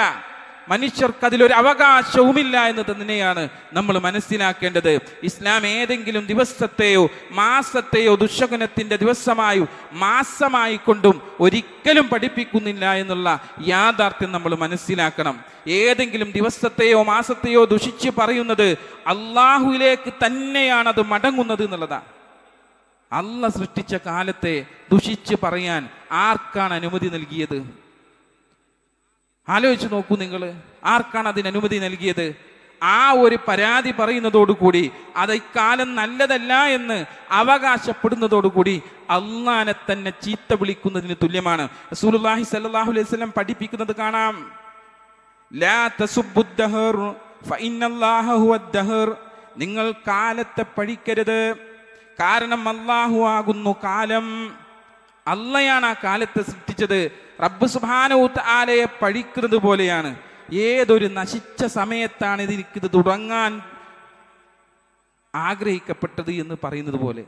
മനുഷ്യർക്ക് അതിലൊരു അവകാശവുമില്ല എന്ന് തന്നെയാണ് നമ്മൾ മനസ്സിലാക്കേണ്ടത്. ഇസ്ലാം ഏതെങ്കിലും ദിവസത്തെയോ മാസത്തെയോ ദുശ്ശകുനത്തിന്റെ ദിവസമായോ മാസമായി കൊണ്ടും ഒരിക്കലും പഠിപ്പിക്കുന്നില്ല എന്നുള്ള യാഥാർത്ഥ്യം നമ്മൾ മനസ്സിലാക്കണം. ഏതെങ്കിലും ദിവസത്തെയോ മാസത്തെയോ ദുഷിച്ച് പറയുന്നത് അള്ളാഹുവിലേക്ക് തന്നെയാണ് അത് മടങ്ങുന്നത് എന്നുള്ളതാണ്. അള്ളാഹ് സൃഷ്ടിച്ച കാലത്തെ ദുഷിച്ച് പറയാൻ ആർക്കാണ് അനുമതി നൽകിയത്? ആലോചിച്ച് നോക്കൂ നിങ്ങൾ, ആർക്കാണ് അതിന് അനുമതി നൽകിയത്? ആ ഒരു പരാതി പറയുന്നതോടുകൂടി അത് ഇക്കാലം നല്ലതല്ല എന്ന് അവകാശപ്പെടുന്നതോടുകൂടി അള്ളാനെ തന്നെ ചീത്ത വിളിക്കുന്നതിന് തുല്യമാണ്. റസൂലുള്ളാഹി സ്വല്ലല്ലാഹു അലൈഹി വസല്ലം പഠിപ്പിക്കുന്നത് കാണാം, ലാ തസുബ്ബുദ്ദഹർ ഫഇന്നല്ലാഹ ഹുവദ്ദഹർ. നിങ്ങൾ കാലത്തെ പഴിക്കരുത്, കാരണം അല്ലാഹു ആകുന്നു കാലം. അള്ളയാണ് ആ കാലത്തെ സൃഷ്ടിച്ചത്. റബ്ബ് സുബ്ഹാനഹു വ തആലയെ പഴിക്കുന്നത് പോലെയാണ്. ഏതൊരു നശിച്ച സമയത്താണ് ഇത് തുടങ്ങാൻ ആഗ്രഹിക്കപ്പെട്ടത് എന്ന് പറയുന്നത് പോലെ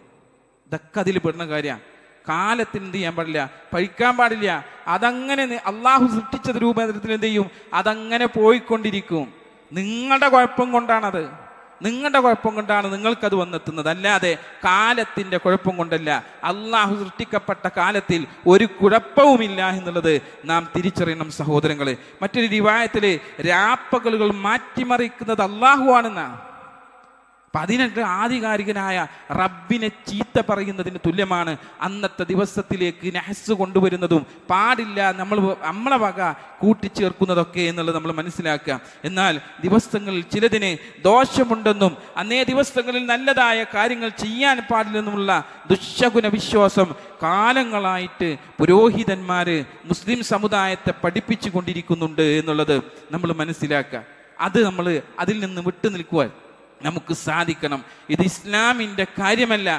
ഇതൊക്കെ അതിൽ പെടുന്ന കാര്യമാണ്. കാലത്തിന് എന്ത് ചെയ്യാൻ പാടില്ല, പഴിക്കാൻ പാടില്ല. അതങ്ങനെ അള്ളാഹു സൃഷ്ടിച്ചത് രൂപത്തിൽ എന്ത് ചെയ്യും, അതങ്ങനെ പോയിക്കൊണ്ടിരിക്കും. നിങ്ങളുടെ കുഴപ്പം കൊണ്ടാണത്, നിങ്ങളുടെ കുഴപ്പം കൊണ്ടാണ് നിങ്ങൾക്കത് വന്നെത്തുന്നത്, അല്ലാതെ കാലത്തിൻ്റെ കുഴപ്പം കൊണ്ടല്ല. അള്ളാഹു സൃഷ്ടിക്കപ്പെട്ട കാലത്തിൽ ഒരു കുഴപ്പവുമില്ല എന്നുള്ളത് നാം തിരിച്ചറിയണം സഹോദരങ്ങളെ. മറ്റൊരു റിവായത്തിൽ രാപ്പകലുകൾ മാറ്റിമറിക്കുന്നത് അള്ളാഹു ആണെന്നാണ്. അപ്പം അതിനൊക്കെ ആധികാരികനായ റബ്ബിനെ ചീത്ത പറയുന്നതിന് തുല്യമാണ് അന്നത്തെ ദിവസത്തിലേക്ക് നഹ്സ് കൊണ്ടുവരുന്നതും പാടില്ല, നമ്മളെ വക കൂട്ടിച്ചേർക്കുന്നതൊക്കെ എന്നുള്ളത് നമ്മൾ മനസ്സിലാക്കുക. എന്നാൽ ദിവസങ്ങളിൽ ചിലതിന് ദോഷമുണ്ടെന്നും അന്നേ ദിവസങ്ങളിൽ നല്ലതായ കാര്യങ്ങൾ ചെയ്യാൻ പാടില്ലെന്നുമുള്ള ദുശ്ശകുന വിശ്വാസം കാലങ്ങളായിട്ട് പുരോഹിതന്മാര് മുസ്ലിം സമുദായത്തെ പഠിപ്പിച്ചു കൊണ്ടിരിക്കുന്നുണ്ട് എന്നുള്ളത് നമ്മൾ മനസ്സിലാക്കുക. അത് നമ്മൾ അതിൽ നിന്ന് വിട്ടു നിൽക്കുവാൻ നമുക്ക് സാധിക്കണം. ഇത് ഇസ്ലാമിൻ്റെ കാര്യമല്ല,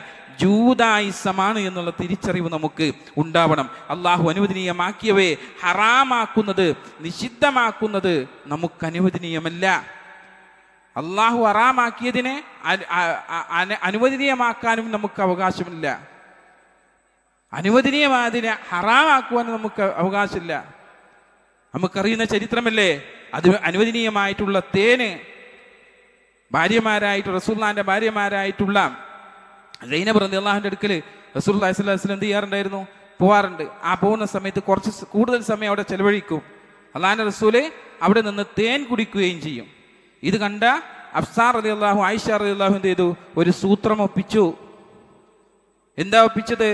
ജൂദായിസമാണ് എന്നുള്ള തിരിച്ചറിവ് നമുക്ക് ഉണ്ടാവണം. അള്ളാഹു അനുവദനീയമാക്കിയവയെ ഹറാമാക്കുന്നത്, നിഷിദ്ധമാക്കുന്നത് നമുക്ക് അനുവദനീയമല്ല. അള്ളാഹു ഹറാമാക്കിയതിനെ അനുവദനീയമാക്കാനും നമുക്ക് അവകാശമില്ല, അനുവദനീയമായതിനെ ഹറാമാക്കുവാനും നമുക്ക് അവകാശമില്ല. നമുക്കറിയുന്ന ചരിത്രമല്ലേ, അത് അനുവദനീയമായിട്ടുള്ള തേന് ഭാര്യമാരായിട്ട് റസൂലുള്ളാഹിന്റെ ഭാര്യമാരായിട്ടുള്ള സൈനബ് റളിയല്ലാഹുവിന്റെ അടുക്കൽ റസൂലുള്ളാഹി സ്വല്ലല്ലാഹു അലൈഹി വസല്ലം എന്ത് ചെയ്യാറുണ്ടായിരുന്നു, പോവാറുണ്ട്. ആ പോകുന്ന സമയത്ത് കുറച്ച് കൂടുതൽ സമയം അവിടെ ചെലവഴിക്കും. അള്ളാഹിന്റെ റസൂല് അവിടെ നിന്ന് തേൻ കുടിക്കുകയും ചെയ്യും. ഇത് കണ്ട അഫ്സാർ റളിയല്ലാഹു ആയിഷ റളിയല്ലാഹു എന്ത് ചെയ്തു? ഒരു സൂത്രം ഒപ്പിച്ചു. എന്താ ഒപ്പിച്ചത്?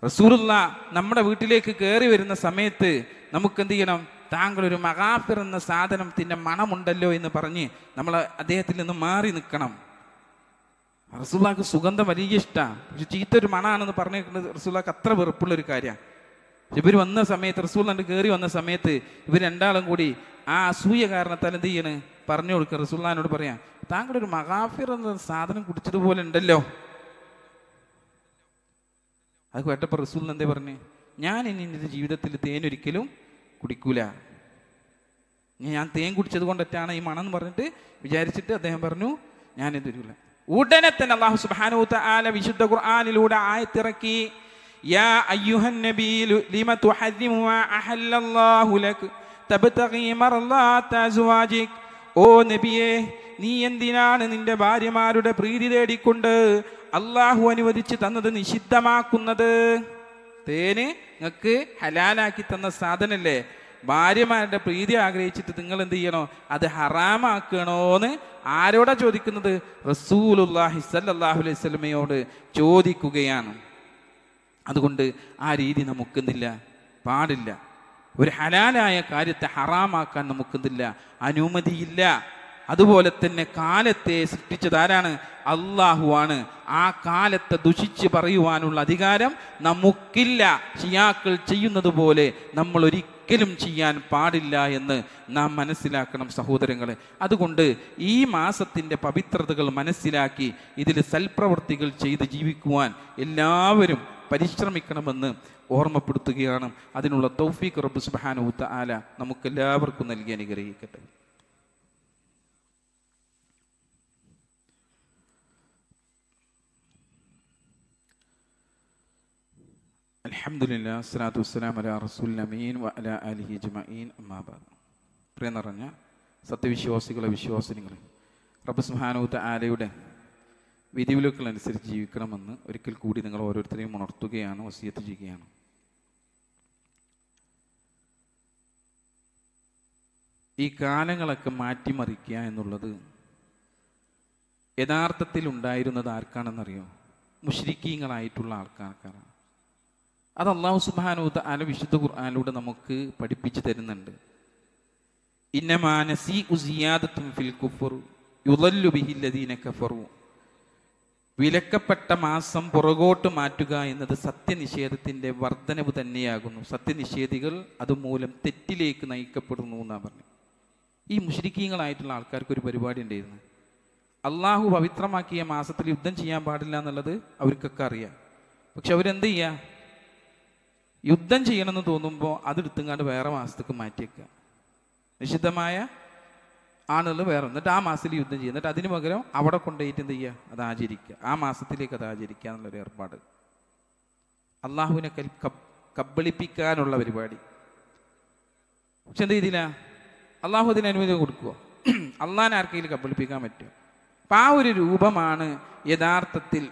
റസൂലുള്ള നമ്മുടെ വീട്ടിലേക്ക് കയറി വരുന്ന സമയത്ത് നമുക്ക് എന്ത് ചെയ്യണം? താങ്കൾ ഒരു മഗാഫിർ എന്ന സാധനത്തിന്റെ മണമുണ്ടല്ലോ എന്ന് പറഞ്ഞ് നമ്മൾ അദ്ദേഹത്തിൽ നിന്ന് മാറി നിൽക്കണം. റസൂലുള്ളാഹിക്ക് സുഗന്ധം വലിയ ഇഷ്ടമാണ്, പക്ഷെ ചീത്തൊരു മണാണെന്ന് പറഞ്ഞേക്കുന്നത് റസൂലുള്ളാഹിക്ക് അത്ര വെറുപ്പുള്ളൊരു കാര്യമാണ്. ഇവർ വന്ന സമയത്ത്, റസൂലുള്ളാഹി കയറി വന്ന സമയത്ത് ഇവർ രണ്ടാളും കൂടി ആ അസൂയ കാരണത്താൽ എന്ത് ചെയ്യണ്? പറഞ്ഞു കൊടുക്കുക. റസൂലുള്ളാഹിനോട് പറയാം, താങ്കളൊരു മഗാഫിർ എന്ന സാധനം കുടിച്ചതുപോലെ ഉണ്ടല്ലോ. അത് കേട്ടപ്പോൾ റസൂൽ എന്തേ പറഞ്ഞു? ഞാൻ ഇനി എൻ്റെ ജീവിതത്തിൽ തേനൊരിക്കലും കുടിക്കൂല. ഞാൻ തേൻ കുടിച്ചത് കൊണ്ടിട്ടാണ് ഈ മണം എന്ന് പറഞ്ഞിട്ട് വിചാരിച്ചിട്ട് അദ്ദേഹം പറഞ്ഞു ഞാനിത് വരില്ല. ഉടനെ തന്നെ അല്ലാഹു സുബ്ഹാനഹു വ തആല വിശുദ്ധ ഖുർആനിലൂടെ ആയത്തിറക്കി, യാ അയ്യുഹൻ നബിയ്യു ലിമ തുഹദ്ദിമു മാ അഹല്ലല്ലാഹു ലക തബ്തഗി മർളാത അസ്വാജിക്. ഓ നബിയേ, നീ എന്തിനാണ് നിന്റെ ഭാര്യമാരുടെ പ്രീതി തേടിക്കൊണ്ട് അള്ളാഹു അനുവദിച്ച് തന്നത് നിഷിദ്ധമാക്കുന്നത്? തേന് നിങ്ങൾക്ക് ഹലാലാക്കി തന്ന സാധനല്ലേ, ഭാര്യമാരുടെ പ്രീതി ആഗ്രഹിച്ചിട്ട് നിങ്ങൾ എന്ത് ചെയ്യണോ? അത് ഹറാമാക്കണോന്ന് ആരോടാ ചോദിക്കുന്നത്? റസൂലുള്ളാഹി സ്വല്ലല്ലാഹു അലൈഹി വസല്ലമയോട് ചോദിക്കുകയാണ്. അതുകൊണ്ട് ആ രീതി നമുക്കെന്തില്ല? പാടില്ല. ഒരു ഹലാലായ കാര്യത്തെ ഹറാമാക്കാൻ നമുക്കെന്തില്ല? അനുമതിയില്ല. അതുപോലെ തന്നെ കാലത്തെ സൃഷ്ടിച്ചത് ആരാണ്? അള്ളാഹുവാണ്. ആ കാലത്തെ ദുഷിച്ച് പറയുവാനുള്ള അധികാരം നമുക്കില്ല. ഷിയാക്കൾ ചെയ്യുന്നത് പോലെ നമ്മൾ ഒരിക്കലും ചെയ്യാൻ പാടില്ല എന്ന് നാം മനസ്സിലാക്കണം സഹോദരങ്ങളെ. അതുകൊണ്ട് ഈ മാസത്തിൻ്റെ പവിത്രതകൾ മനസ്സിലാക്കി ഇതിൽ സൽപ്രവൃത്തികൾ ചെയ്ത് ജീവിക്കുവാൻ എല്ലാവരും പരിശ്രമിക്കണമെന്ന് ഓർമ്മപ്പെടുത്തുകയാണ്. അതിനുള്ള തൗഫീഖ് റബ്ബ് സുബ്ഹാനഹു വ തആല നമുക്കെല്ലാവർക്കും നൽകി അനുഗ്രഹിക്കട്ടെ. അൽഹംദുലില്ലാ സ്വലാത്തു വസ്സലാമു അലാ റസൂലിൽ അമീൻ വ അലാ ആലിഹി അജ്മഈൻ അമ്മാ ബഅദ്. പ്രിയ നിറഞ്ഞ സത്യവിശ്വാസികളെ, വിശ്വാസിനികളെ, റബ്ബ് സുബ്ഹാനഹു വ തആലയുടെ വിധിവിലക്കുകൾ അനുസരിച്ച് ജീവിക്കണമെന്ന് ഒരിക്കൽ കൂടി നിങ്ങൾ ഓരോരുത്തരെയും ഉണർത്തുകയാണ്, വസിയത്ത് ചെയ്യുകയാണ്. ഈ കാലങ്ങളൊക്കെ മാറ്റിമറിക്കുക എന്നുള്ളത് യഥാർത്ഥത്തിൽ ഉണ്ടായിരുന്നത് ആർക്കാണെന്നറിയോ? മുശ്രിക്കീങ്ങളായിട്ടുള്ള ആൾക്കാർക്കാണ്. അത് അല്ലാഹു സുബ്ഹാനഹു വ തആല വിശുദ്ധ ഖുർആനിലൂടെ നമുക്ക് പഠിപ്പിച്ചു തരുന്നുണ്ട്. ഇന്നമാ നസീഉ സിയാദത്തുൻ ഫിൽ കുഫ്ർ യുളല്ലു ബിഹിൽ ലദീന കഫറു. വിലക്കപ്പെട്ട മാസം പുറകോട്ട് മാറ്റുക എന്നത് സത്യനിഷേധത്തിൻ്റെ വർധനവ് തന്നെയാകുന്നു. സത്യനിഷേധികൾ അതുമൂലം തെറ്റിലേക്ക് നയിക്കപ്പെടുന്നു എന്നാണ് പറഞ്ഞു. ഈ മുശ്രിക്കീങ്ങളായിട്ടുള്ള ആൾക്കാർക്ക് ഒരു പരിപാടി ഉണ്ടായിരുന്നു. അള്ളാഹു പവിത്രമാക്കിയ മാസത്തിൽ യുദ്ധം ചെയ്യാൻ പാടില്ല എന്നുള്ളത് അവർക്കൊക്കെ അറിയാം. പക്ഷെ അവരെന്ത് ചെയ്യുക? യുദ്ധം ചെയ്യണമെന്ന് തോന്നുമ്പോൾ അതെടുത്തുങ്ങാണ്ട് വേറെ മാസത്തേക്ക് മാറ്റിയേക്കുക. നിഷിദ്ധമായ ആളുകൾ വേറെ, എന്നിട്ട് ആ മാസത്തിൽ യുദ്ധം ചെയ്യുക, എന്നിട്ട് അതിന് പകരം അവിടെ കൊണ്ടുപോയിട്ട് എന്ത് ചെയ്യുക? അത് ആചരിക്കുക, ആ മാസത്തിലേക്ക് അത് ആചരിക്കുക എന്നുള്ളൊരു ഏർപ്പാട്. അള്ളാഹുവിനെ കബളിപ്പിക്കാനുള്ള പരിപാടി. പക്ഷെ എന്ത് ചെയ്തില്ല? അള്ളാഹു അതിന് അനുമതി കൊടുക്കുമോ? അള്ളാഹിനെ ആർക്കെങ്കിലും കബളിപ്പിക്കാൻ പറ്റുമോ? അപ്പം ആ ഒരു രൂപമാണ് യഥാർത്ഥത്തിൽ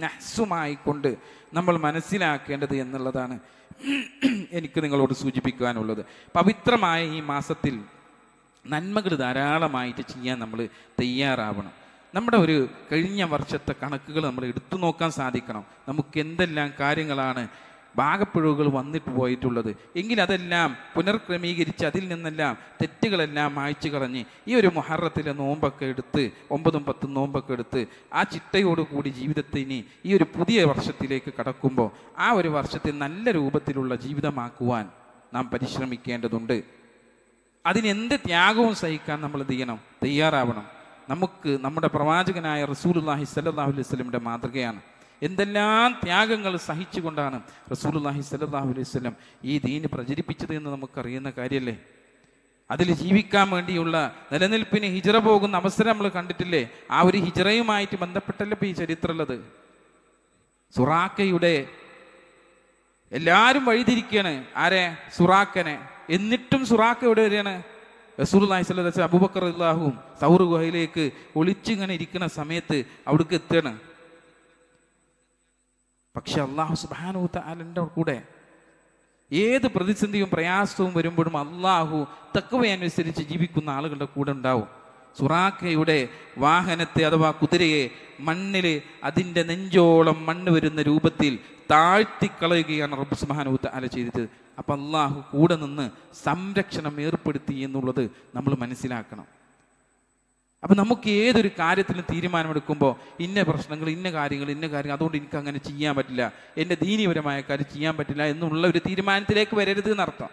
നഹ്സുമായിക്കൊണ്ട് നമ്മൾ മനസ്സിലാക്കേണ്ടത് എന്നുള്ളതാണ് എനിക്ക് നിങ്ങളോട് സൂചിപ്പിക്കാനുള്ളത്. പവിത്രമായ ഈ മാസത്തിൽ നന്മകൾ ധാരാളമായിട്ട് ചെയ്യാൻ നമ്മൾ തയ്യാറാവണം. നമ്മുടെ ഒരു കഴിഞ്ഞ വർഷത്തെ കണക്കുകൾ നമ്മൾ എടുത്തു നോക്കാൻ സാധിക്കണം. നമുക്ക് എന്തെല്ലാം കാര്യങ്ങളാണ് ഭാഗപ്പിഴവുകൾ വന്നിട്ട് പോയിട്ടുള്ളത് എങ്കിൽ അതെല്ലാം പുനർക്രമീകരിച്ച് അതിൽ നിന്നെല്ലാം തെറ്റുകളെല്ലാം മായ്ച്ചു കളഞ്ഞ് ഈ ഒരു മുഹറത്തിലെ നോമ്പൊക്കെ എടുത്ത് 9ഉം 10ഉം നോമ്പൊക്കെ എടുത്ത് ആ ചിട്ടയോടുകൂടി ജീവിതത്തിന് ഈ ഒരു പുതിയ വർഷത്തിലേക്ക് കടക്കുമ്പോൾ ആ ഒരു വർഷത്തിൽ നല്ല രൂപത്തിലുള്ള ജീവിതമാക്കുവാൻ നാം പരിശ്രമിക്കേണ്ടതുണ്ട്. അതിനെന്ത് ത്യാഗവും സഹിക്കാൻ നമ്മൾ എന്ത് ചെയ്യണം? തയ്യാറാവണം. നമുക്ക് നമ്മുടെ പ്രവാചകനായ റസൂലുള്ളാഹി സ്വല്ലല്ലാഹു അലൈഹി വസല്ലമയുടെ മാതൃകയാണ്. എന്തെല്ലാം ത്യാഗങ്ങൾ സഹിച്ചുകൊണ്ടാണ് റസൂലുള്ളാഹി സ്വല്ലല്ലാഹു അലൈഹി വസല്ലം ഈ ദീന് പ്രചരിപ്പിച്ചത് എന്ന് നമുക്കറിയുന്ന കാര്യമല്ലേ. അതിൽ ജീവിക്കാൻ വേണ്ടിയുള്ള നിലനിൽപ്പിന് ഹിജ്റ പോകുന്ന അവസരം നമ്മൾ കണ്ടിട്ടില്ലേ? ആ ഒരു ഹിജ്റയുമായിട്ട് ബന്ധപ്പെട്ടല്ലേ ഇപ്പോൾ ഈ ചരിത്രമുള്ളത്. സുറാക്കയുടെ എല്ലാവരും വഴിതിരിക്കുകയാണ്. ആരെ? സുറാക്കനെ. എന്നിട്ടും സുറാക്ക എവിടെ വരികയാണ്? റസൂലുള്ളാഹി സ്വല്ലല്ലാഹു അലൈഹി വസല്ലം അബൂബക്കർ റളിയല്ലാഹു സൗർ ഗുഹയിലേക്ക് ഒളിച്ചിങ്ങനെ ഇരിക്കുന്ന സമയത്ത് അവിടേക്ക് എത്തുകയാണ്. പക്ഷെ അള്ളാഹു സുബ്ഹാനഹു വ തആലയുടെ കൂടെ ഏത് പ്രതിസന്ധിയും പ്രയാസവും വരുമ്പോഴും അള്ളാഹു തഖ്വ അനുസരിച്ച് ജീവിക്കുന്ന ആളുകളുടെ കൂടെ ഉണ്ടാവും. സുറാഖയുടെ വാഹനത്തെ അഥവാ കുതിരയെ മണ്ണിൽ അതിൻ്റെ നെഞ്ചോളം മണ്ണ് വരുന്ന രൂപത്തിൽ താഴ്ത്തിക്കളയുകയാണ് റബ്ബ് സുബ്ഹാനഹു വ തആല ചെയ്തത്. അപ്പം അള്ളാഹു കൂടെ നിന്ന് സംരക്ഷണം ഏർപ്പെടുത്തി എന്നുള്ളത് നമ്മൾ മനസ്സിലാക്കണം. അപ്പം നമുക്ക് ഏതൊരു കാര്യത്തിലും തീരുമാനമെടുക്കുമ്പോൾ ഇന്ന പ്രശ്നങ്ങൾ, ഇന്ന കാര്യങ്ങൾ അതുകൊണ്ട് എനിക്ക് അങ്ങനെ ചെയ്യാൻ പറ്റില്ല, എൻ്റെ ദീനീപരമായ കാര്യം ചെയ്യാൻ പറ്റില്ല എന്നുള്ള ഒരു തീരുമാനത്തിലേക്ക് വരരുത് എന്നർത്ഥം.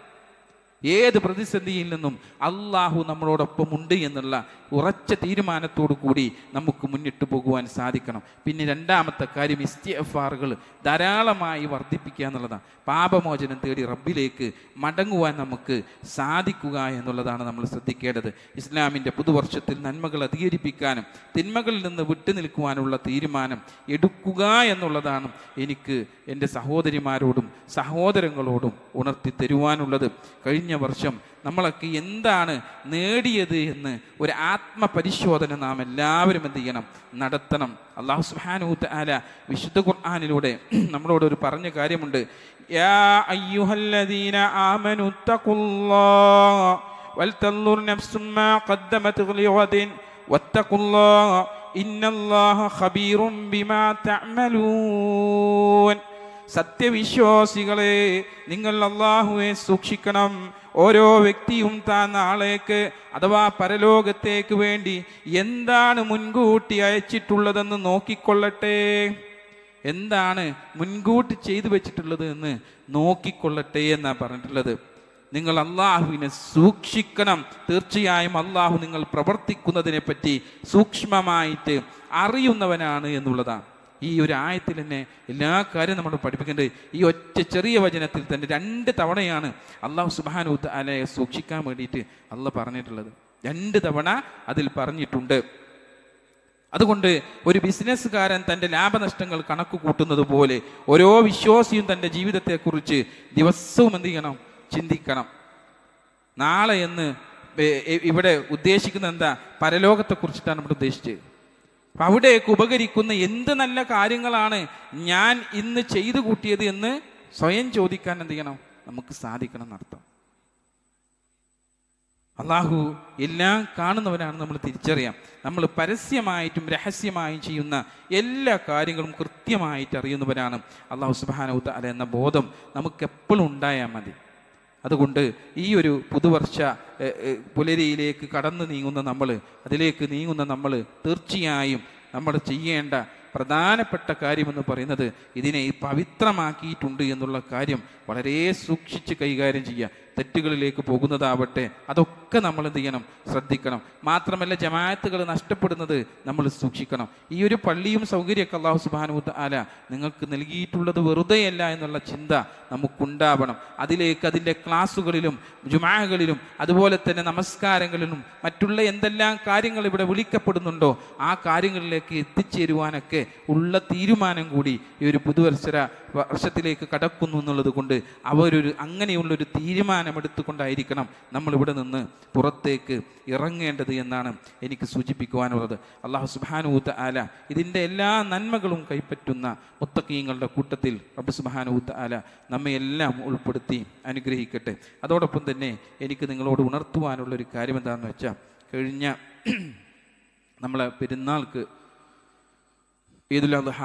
ഏത് പ്രതിസന്ധിയിൽ നിന്നും അള്ളാഹു നമ്മളോടൊപ്പം ഉണ്ട് എന്നുള്ള ഉറച്ച തീരുമാനത്തോടു കൂടി നമുക്ക് മുന്നിട്ട് പോകുവാൻ സാധിക്കണം. പിന്നെ രണ്ടാമത്തെ കാര്യം ഇസ്തിഗ്ഫാറുകൾ ധാരാളമായി വർദ്ധിപ്പിക്കുക എന്നുള്ളതാണ്. പാപമോചനം തേടി റബ്ബിലേക്ക് മടങ്ങുവാൻ നമുക്ക് സാധിക്കുക എന്നുള്ളതാണ് നമ്മൾ ശ്രദ്ധിക്കേണ്ടത്. ഇസ്ലാമിൻ്റെ പുതുവർഷത്തിൽ നന്മകൾ അധികരിപ്പിക്കാനും തിന്മകളിൽ നിന്ന് വിട്ടുനിൽക്കുവാനുള്ള തീരുമാനം എടുക്കുക എന്നുള്ളതാണ് എനിക്ക് എൻ്റെ സഹോദരിമാരോടും സഹോദരങ്ങളോടും ഉണർത്തി തരുവാനുള്ളത്. കഴിഞ്ഞ വർഷം നമ്മളൊക്കെ എന്താണ് നേടിയത് എന്ന് ഒരു ആത്മപരിശോധന നാം എല്ലാവരും എന്ത് ചെയ്യണം, നടത്തണം. അല്ലാഹു സുബ്ഹാനഹു വ തആല വിശുദ്ധ ഖുർആനിലൂടെ നമ്മളോട് ഒരു പറഞ്ഞ കാര്യമുണ്ട്. യാ അയ്യുഹല്ലദീന ആമനു തഖുല്ലാഹ വൽതൻദുർ നഫ്സും മാ ഖദ്ദമത് ലിഗദിൻ വത്തഖുല്ലാഹ ഇന്നല്ലാഹ ഖബീറും ബിമാ തഅമലൂൻ. സത്യവിശ്വാസികളെ, നിങ്ങൾ അല്ലാഹുവെ സൂക്ഷിക്കണം. ഓരോ വ്യക്തിയും താൻ നാളേക്ക് അഥവാ പരലോകത്തേക്ക് വേണ്ടി എന്താണ് മുൻകൂട്ടി അയച്ചിട്ടുള്ളതെന്ന് നോക്കിക്കൊള്ളട്ടെ. എന്താണ് മുൻകൂട്ടി ചെയ്തു വെച്ചിട്ടുള്ളത് എന്ന് നോക്കിക്കൊള്ളട്ടെ എന്നാണ് പറഞ്ഞിട്ടുള്ളത്. നിങ്ങൾ അള്ളാഹുവിനെ സൂക്ഷിക്കണം. തീർച്ചയായും അള്ളാഹു നിങ്ങൾ പ്രവർത്തിക്കുന്നതിനെ പറ്റി സൂക്ഷ്മമായിട്ട് അറിയുന്നവനാണ് എന്നുള്ളതാണ്. ഈ ഒരു ആയത്തിൽ തന്നെ എല്ലാ കാര്യവും നമ്മൾ പഠിപ്പിക്കേണ്ടത്. ഈ ഒറ്റ ചെറിയ വചനത്തിൽ തന്നെ 2 തവണയാണ് അള്ളാഹു സുബ്ഹാനഹു വ തആലയെ സൂക്ഷിക്കാൻ വേണ്ടിയിട്ട് അള്ളാഹ് പറഞ്ഞിട്ടുള്ളത്. 2 തവണ അതിൽ പറഞ്ഞിട്ടുണ്ട്. അതുകൊണ്ട് ഒരു ബിസിനസ്സുകാരൻ തൻ്റെ ലാഭനഷ്ടങ്ങൾ കണക്ക് കൂട്ടുന്നത് പോലെ ഓരോ വിശ്വാസിയും തൻ്റെ ജീവിതത്തെക്കുറിച്ച് ദിവസവും എന്ത് ചെയ്യണം, ചിന്തിക്കണം. നാളെ എന്ന് ഇവിടെ ഉദ്ദേശിക്കുന്നത് എന്താ, പരലോകത്തെക്കുറിച്ചിട്ടാണ് നമ്മൾ ഉദ്ദേശിച്ചത്. അപ്പം അവിടേക്ക് ഉപകരിക്കുന്ന എന്ത് നല്ല കാര്യങ്ങളാണ് ഞാൻ ഇന്ന് ചെയ്തു കൂട്ടിയത് എന്ന് സ്വയം ചോദിക്കാൻ എന്ത് ചെയ്യണം, നമുക്ക് സാധിക്കണം എന്നർത്ഥം. അള്ളാഹു എല്ലാം കാണുന്നവനാണ് നമ്മൾ തിരിച്ചറിയാം. നമ്മൾ പരസ്യമായിട്ടും രഹസ്യമായും ചെയ്യുന്ന എല്ലാ കാര്യങ്ങളും കൃത്യമായിട്ട് അറിയുന്നവനാണ് അള്ളാഹു സുബ്ഹാനഹു വ തആല എന്ന ബോധം നമുക്കെപ്പോഴും ഉണ്ടായാൽ മതി. അതുകൊണ്ട് ഈ ഒരു പുതുവർഷ പുലരിയിലേക്ക് അതിലേക്ക് നീങ്ങുന്ന നമ്മൾ തീർച്ചയായും നമ്മൾ ചെയ്യേണ്ട പ്രധാനപ്പെട്ട കാര്യമെന്ന് പറയുന്നത് ഇതിനെ പവിത്രമാക്കിയിട്ടുണ്ട് എന്നുള്ള കാര്യം വളരെ സൂക്ഷിച്ച് കൈകാര്യം ചെയ്യുക. തെറ്റുകളിലേക്ക് പോകുന്നതാവട്ടെ അതൊക്കെ നമ്മൾ എന്ത് ചെയ്യണം, ശ്രദ്ധിക്കണം. മാത്രമല്ല ജമാഅത്തുകൾ നഷ്ടപ്പെടുന്നത് നമ്മൾ സൂക്ഷിക്കണം. ഈ ഒരു പള്ളിയും സൗകര്യമൊക്കെ അല്ലാഹു സുബ്ഹാനഹു വ തആല നിങ്ങൾക്ക് നൽകിയിട്ടുള്ളത് വെറുതെയല്ല എന്നുള്ള ചിന്ത നമുക്കുണ്ടാവണം. അതിലേക്ക് അതിൻ്റെ ക്ലാസ്സുകളിലും ജുമാഅകളിലും അതുപോലെ തന്നെ നമസ്കാരങ്ങളിലും മറ്റുള്ള എന്തെല്ലാം കാര്യങ്ങൾ ഇവിടെ വിളിക്കപ്പെടുന്നുണ്ടോ ആ കാര്യങ്ങളിലേക്ക് എത്തിച്ചേരുവാനൊക്കെ ഉള്ള തീരുമാനം കൂടി ഈ ഒരു വർഷത്തിലേക്ക് കടക്കുന്നു എന്നുള്ളത് കൊണ്ട് അങ്ങനെയുള്ളൊരു തീരുമാനമെടുത്തുകൊണ്ടായിരിക്കണം നമ്മളിവിടെ നിന്ന് പുറത്തേക്ക് ഇറങ്ങേണ്ടത് എന്നാണ് എനിക്ക് സൂചിപ്പിക്കുവാനുള്ളത്. അല്ലാഹു സുബ്ഹാനഹു വ തആല ഇതിൻ്റെ എല്ലാ നന്മകളും കൈപ്പറ്റുന്ന മുത്തഖീങ്ങളുടെ കൂട്ടത്തിൽ റബ്ബ് സുബ്ഹാനഹു വ തആല നമ്മെ എല്ലാം ഉൾപ്പെടുത്തി അനുഗ്രഹിക്കട്ടെ. അതോടൊപ്പം തന്നെ എനിക്ക് നിങ്ങളോട് ഉണർത്തുവാനുള്ളൊരു കാര്യം എന്താണെന്ന് വെച്ചാൽ, കഴിഞ്ഞ നമ്മളെ പെരുന്നാൾക്ക് ഈദുൽ അദ്ഹ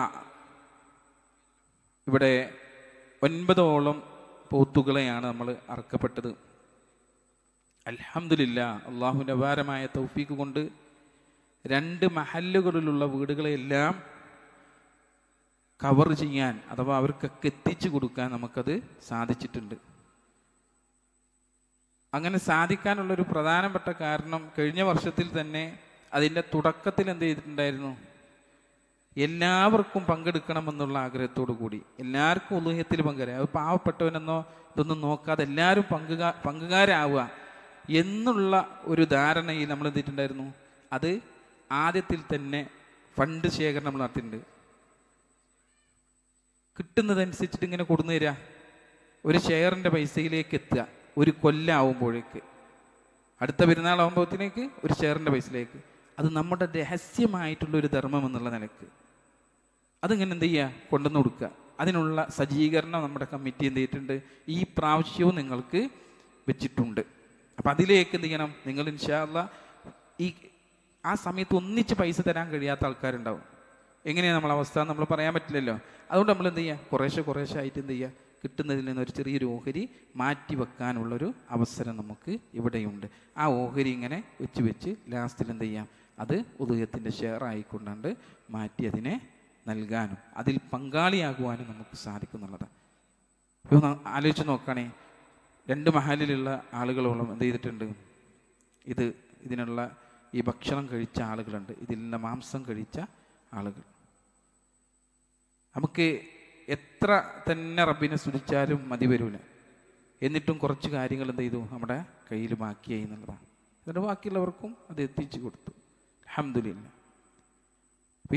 ഇവിടെ 9ഓളം പോത്തുകളെയാണ് നമ്മൾ അറക്കപ്പെട്ടത്. അൽഹംദുലില്ലാ, അള്ളാഹുവിൻ്റെ അപാരമായ തൗഫീഖ് കൊണ്ട് 2 മഹല്ലുകളിലുള്ള വീടുകളെല്ലാം കവർ ചെയ്യാൻ അഥവാ അവർക്കൊക്കെ എത്തിച്ചു കൊടുക്കാൻ നമുക്കത് സാധിച്ചിട്ടുണ്ട്. അങ്ങനെ സാധിക്കാനുള്ളൊരു പ്രധാനപ്പെട്ട കാരണം കഴിഞ്ഞ വർഷത്തിൽ തന്നെ അതിൻ്റെ തുടക്കത്തിൽ എന്ത് ചെയ്തിട്ടുണ്ടായിരുന്നു, എല്ലാവർക്കും പങ്കെടുക്കണമെന്നുള്ള ആഗ്രഹത്തോടു കൂടി എല്ലാവർക്കും ഉളുഹിയത്തിൽ പങ്കെടുക്കുക, അത് പാവപ്പെട്ടവനെന്നോ ഇതൊന്നും നോക്കാതെ എല്ലാവരും പങ്കുകാരാവുക എന്നുള്ള ഒരു ധാരണയിൽ നമ്മൾ എന്തിട്ടുണ്ടായിരുന്നു. അത് ആദ്യത്തിൽ തന്നെ ഫണ്ട് ശേഖരണം നമ്മൾ നടത്തിയിട്ടുണ്ട്. കിട്ടുന്നതനുസരിച്ചിട്ട് ഇങ്ങനെ കൊടുന്നു തരിക, ഒരു ഷെയറിൻ്റെ പൈസയിലേക്ക് എത്തുക. ഒരു കൊല്ലാവുമ്പോഴേക്ക് അടുത്ത പെരുന്നാളാവുമ്പോഴത്തേക്ക് ഒരു ഷെയറിൻ്റെ പൈസയിലേക്ക്, അത് നമ്മുടെ രഹസ്യമായിട്ടുള്ളൊരു ധർമ്മം എന്നുള്ള നിലക്ക് അതിങ്ങനെ എന്ത് ചെയ്യുക, കൊണ്ടുവന്ന് കൊടുക്കുക. അതിനുള്ള സജ്ജീകരണം നമ്മുടെ കമ്മിറ്റി എന്ത് ചെയ്തിട്ടുണ്ട്, ഈ പ്രാവശ്യവും നിങ്ങൾക്ക് വെച്ചിട്ടുണ്ട്. അപ്പം അതിലേക്ക് എന്ത് ചെയ്യണം, നിങ്ങൾ ഇൻഷാ അല്ലാഹ് ഈ ആ സമയത്ത് ഒന്നിച്ച് പൈസ തരാൻ കഴിയാത്ത ആൾക്കാരുണ്ടാവും. എങ്ങനെയാണ് നമ്മളെ അവസ്ഥ എന്ന് നമ്മൾ പറയാൻ പറ്റില്ലല്ലോ. അതുകൊണ്ട് നമ്മൾ എന്ത് ചെയ്യുക, കുറേശ്ശെ ആയിട്ട് എന്ത് ചെയ്യുക, കിട്ടുന്നതിൽ നിന്ന് ഒരു ചെറിയൊരു ഓഹരി മാറ്റി വെക്കാനുള്ളൊരു അവസരം നമുക്ക് ഇവിടെയുണ്ട്. ആ ഓഹരി ഇങ്ങനെ വെച്ച് ലാസ്റ്റിൽ എന്ത് ചെയ്യാം, അത് ഉദയത്തിൻ്റെ ഷെയർ ആയിക്കൊണ്ടാണ്ട് മാറ്റി അതിനെ നൽകാനും അതിൽ പങ്കാളിയാകുവാനും നമുക്ക് സാധിക്കുന്നുള്ളതാണ്. ഇപ്പോൾ ആലോചിച്ച് നോക്കുകയാണേ, 2 മഹലിലുള്ള ആളുകളോളം എന്ത് ചെയ്തിട്ടുണ്ട്, ഇതിനുള്ള ഈ ഭക്ഷണം കഴിച്ച ആളുകളുണ്ട്, ഇതിൽ നിന്ന് മാംസം കഴിച്ച ആളുകൾ. നമുക്ക് എത്ര തന്നെ റബ്ബിനെ സ്തുതിച്ചാലും മതി വരൂല. എന്നിട്ടും കുറച്ച് കാര്യങ്ങൾ എന്ത് ചെയ്തു, നമ്മുടെ കയ്യിൽ ബാക്കിയായി എന്നുള്ളതാണ്. എന്നിട്ട് ബാക്കിയുള്ളവർക്കും അത് എത്തിച്ചു കൊടുത്തു. അൽഹംദുലില്ലാഹ്.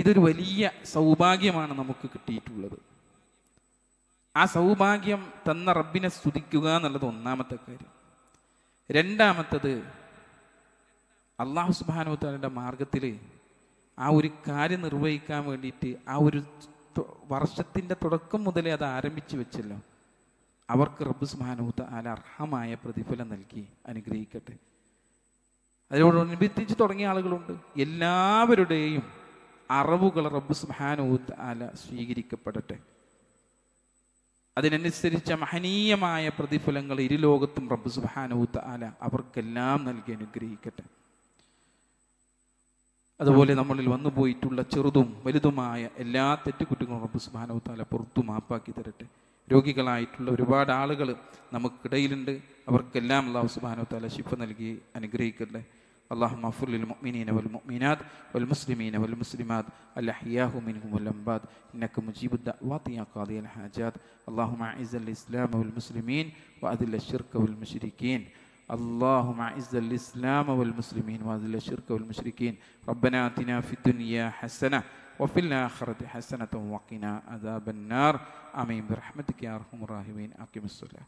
ഇതൊരു വലിയ സൗഭാഗ്യമാണ് നമുക്ക് കിട്ടിയിട്ടുള്ളത്. ആ സൗഭാഗ്യം തന്ന റബ്ബിനെ സ്തുതിക്കുക എന്നുള്ളത് ഒന്നാമത്തെ കാര്യം. രണ്ടാമത്തത്, അല്ലാഹു സുബ്ഹാനഹു വ തആലയുടെ മാർഗത്തിൽ ആ ഒരു കാര്യം നിർവഹിക്കാൻ വേണ്ടിയിട്ട് ആ ഒരു വർഷത്തിൻ്റെ തുടക്കം മുതലേ അത് ആരംഭിച്ചു വെച്ചല്ലോ, അവർക്ക് റബ്ബ് സുബ്ഹാനഹു വ തആല അർഹമായ പ്രതിഫലം നൽകി അനുഗ്രഹിക്കട്ടെ. അതിനോടനുബന്ധിച്ച് തുടങ്ങിയ ആളുകളുണ്ട്. എല്ലാവരുടെയും അറിവുകൾ റബ്ബ് സുബ്ഹാനഹു വ തആല സ്വീകരിക്കപ്പെടട്ടെ. അതിനനുസരിച്ച മഹനീയമായ പ്രതിഫലങ്ങൾ ഇരുലോകത്തും റബ്ബ് സുബ്ഹാനഹു വ തആല അവർക്കെല്ലാം നൽകി അനുഗ്രഹിക്കട്ടെ. അതുപോലെ നമ്മളിൽ വന്നു പോയിട്ടുള്ള ചെറുതും വലുതുമായ എല്ലാ തെറ്റുകുറ്റങ്ങളും റബ്ബ് സുബ്ഹാനഹു വ തആല പുറത്തു മാപ്പാക്കി തരട്ടെ. രോഗികളായിട്ടുള്ള ഒരുപാട് ആളുകൾ നമുക്കിടയിലുണ്ട്. അവർക്കെല്ലാം അല്ലാഹു സുബ്ഹാനഹു വ തആല ശിഫ നൽകി അനുഗ്രഹിക്കട്ടെ. اللهم اغفر للمؤمنين والمؤمنات والمسلمين والمسلمات الأحياء منهم والأموات إنك مجيب الدعوات يا قاضي الحاجات. اللهم أعز الإسلام والمسلمين وأذل الشرك والمشركين. اللهم أعز الإسلام والمسلمين وأذل الشرك والمشركين. ربنا آتنا في الدنيا حسنة وفي الآخرة حسنة وقنا عذاب النار. آمين برحمتك يا أرحم الراحمين. أقم الصلاة.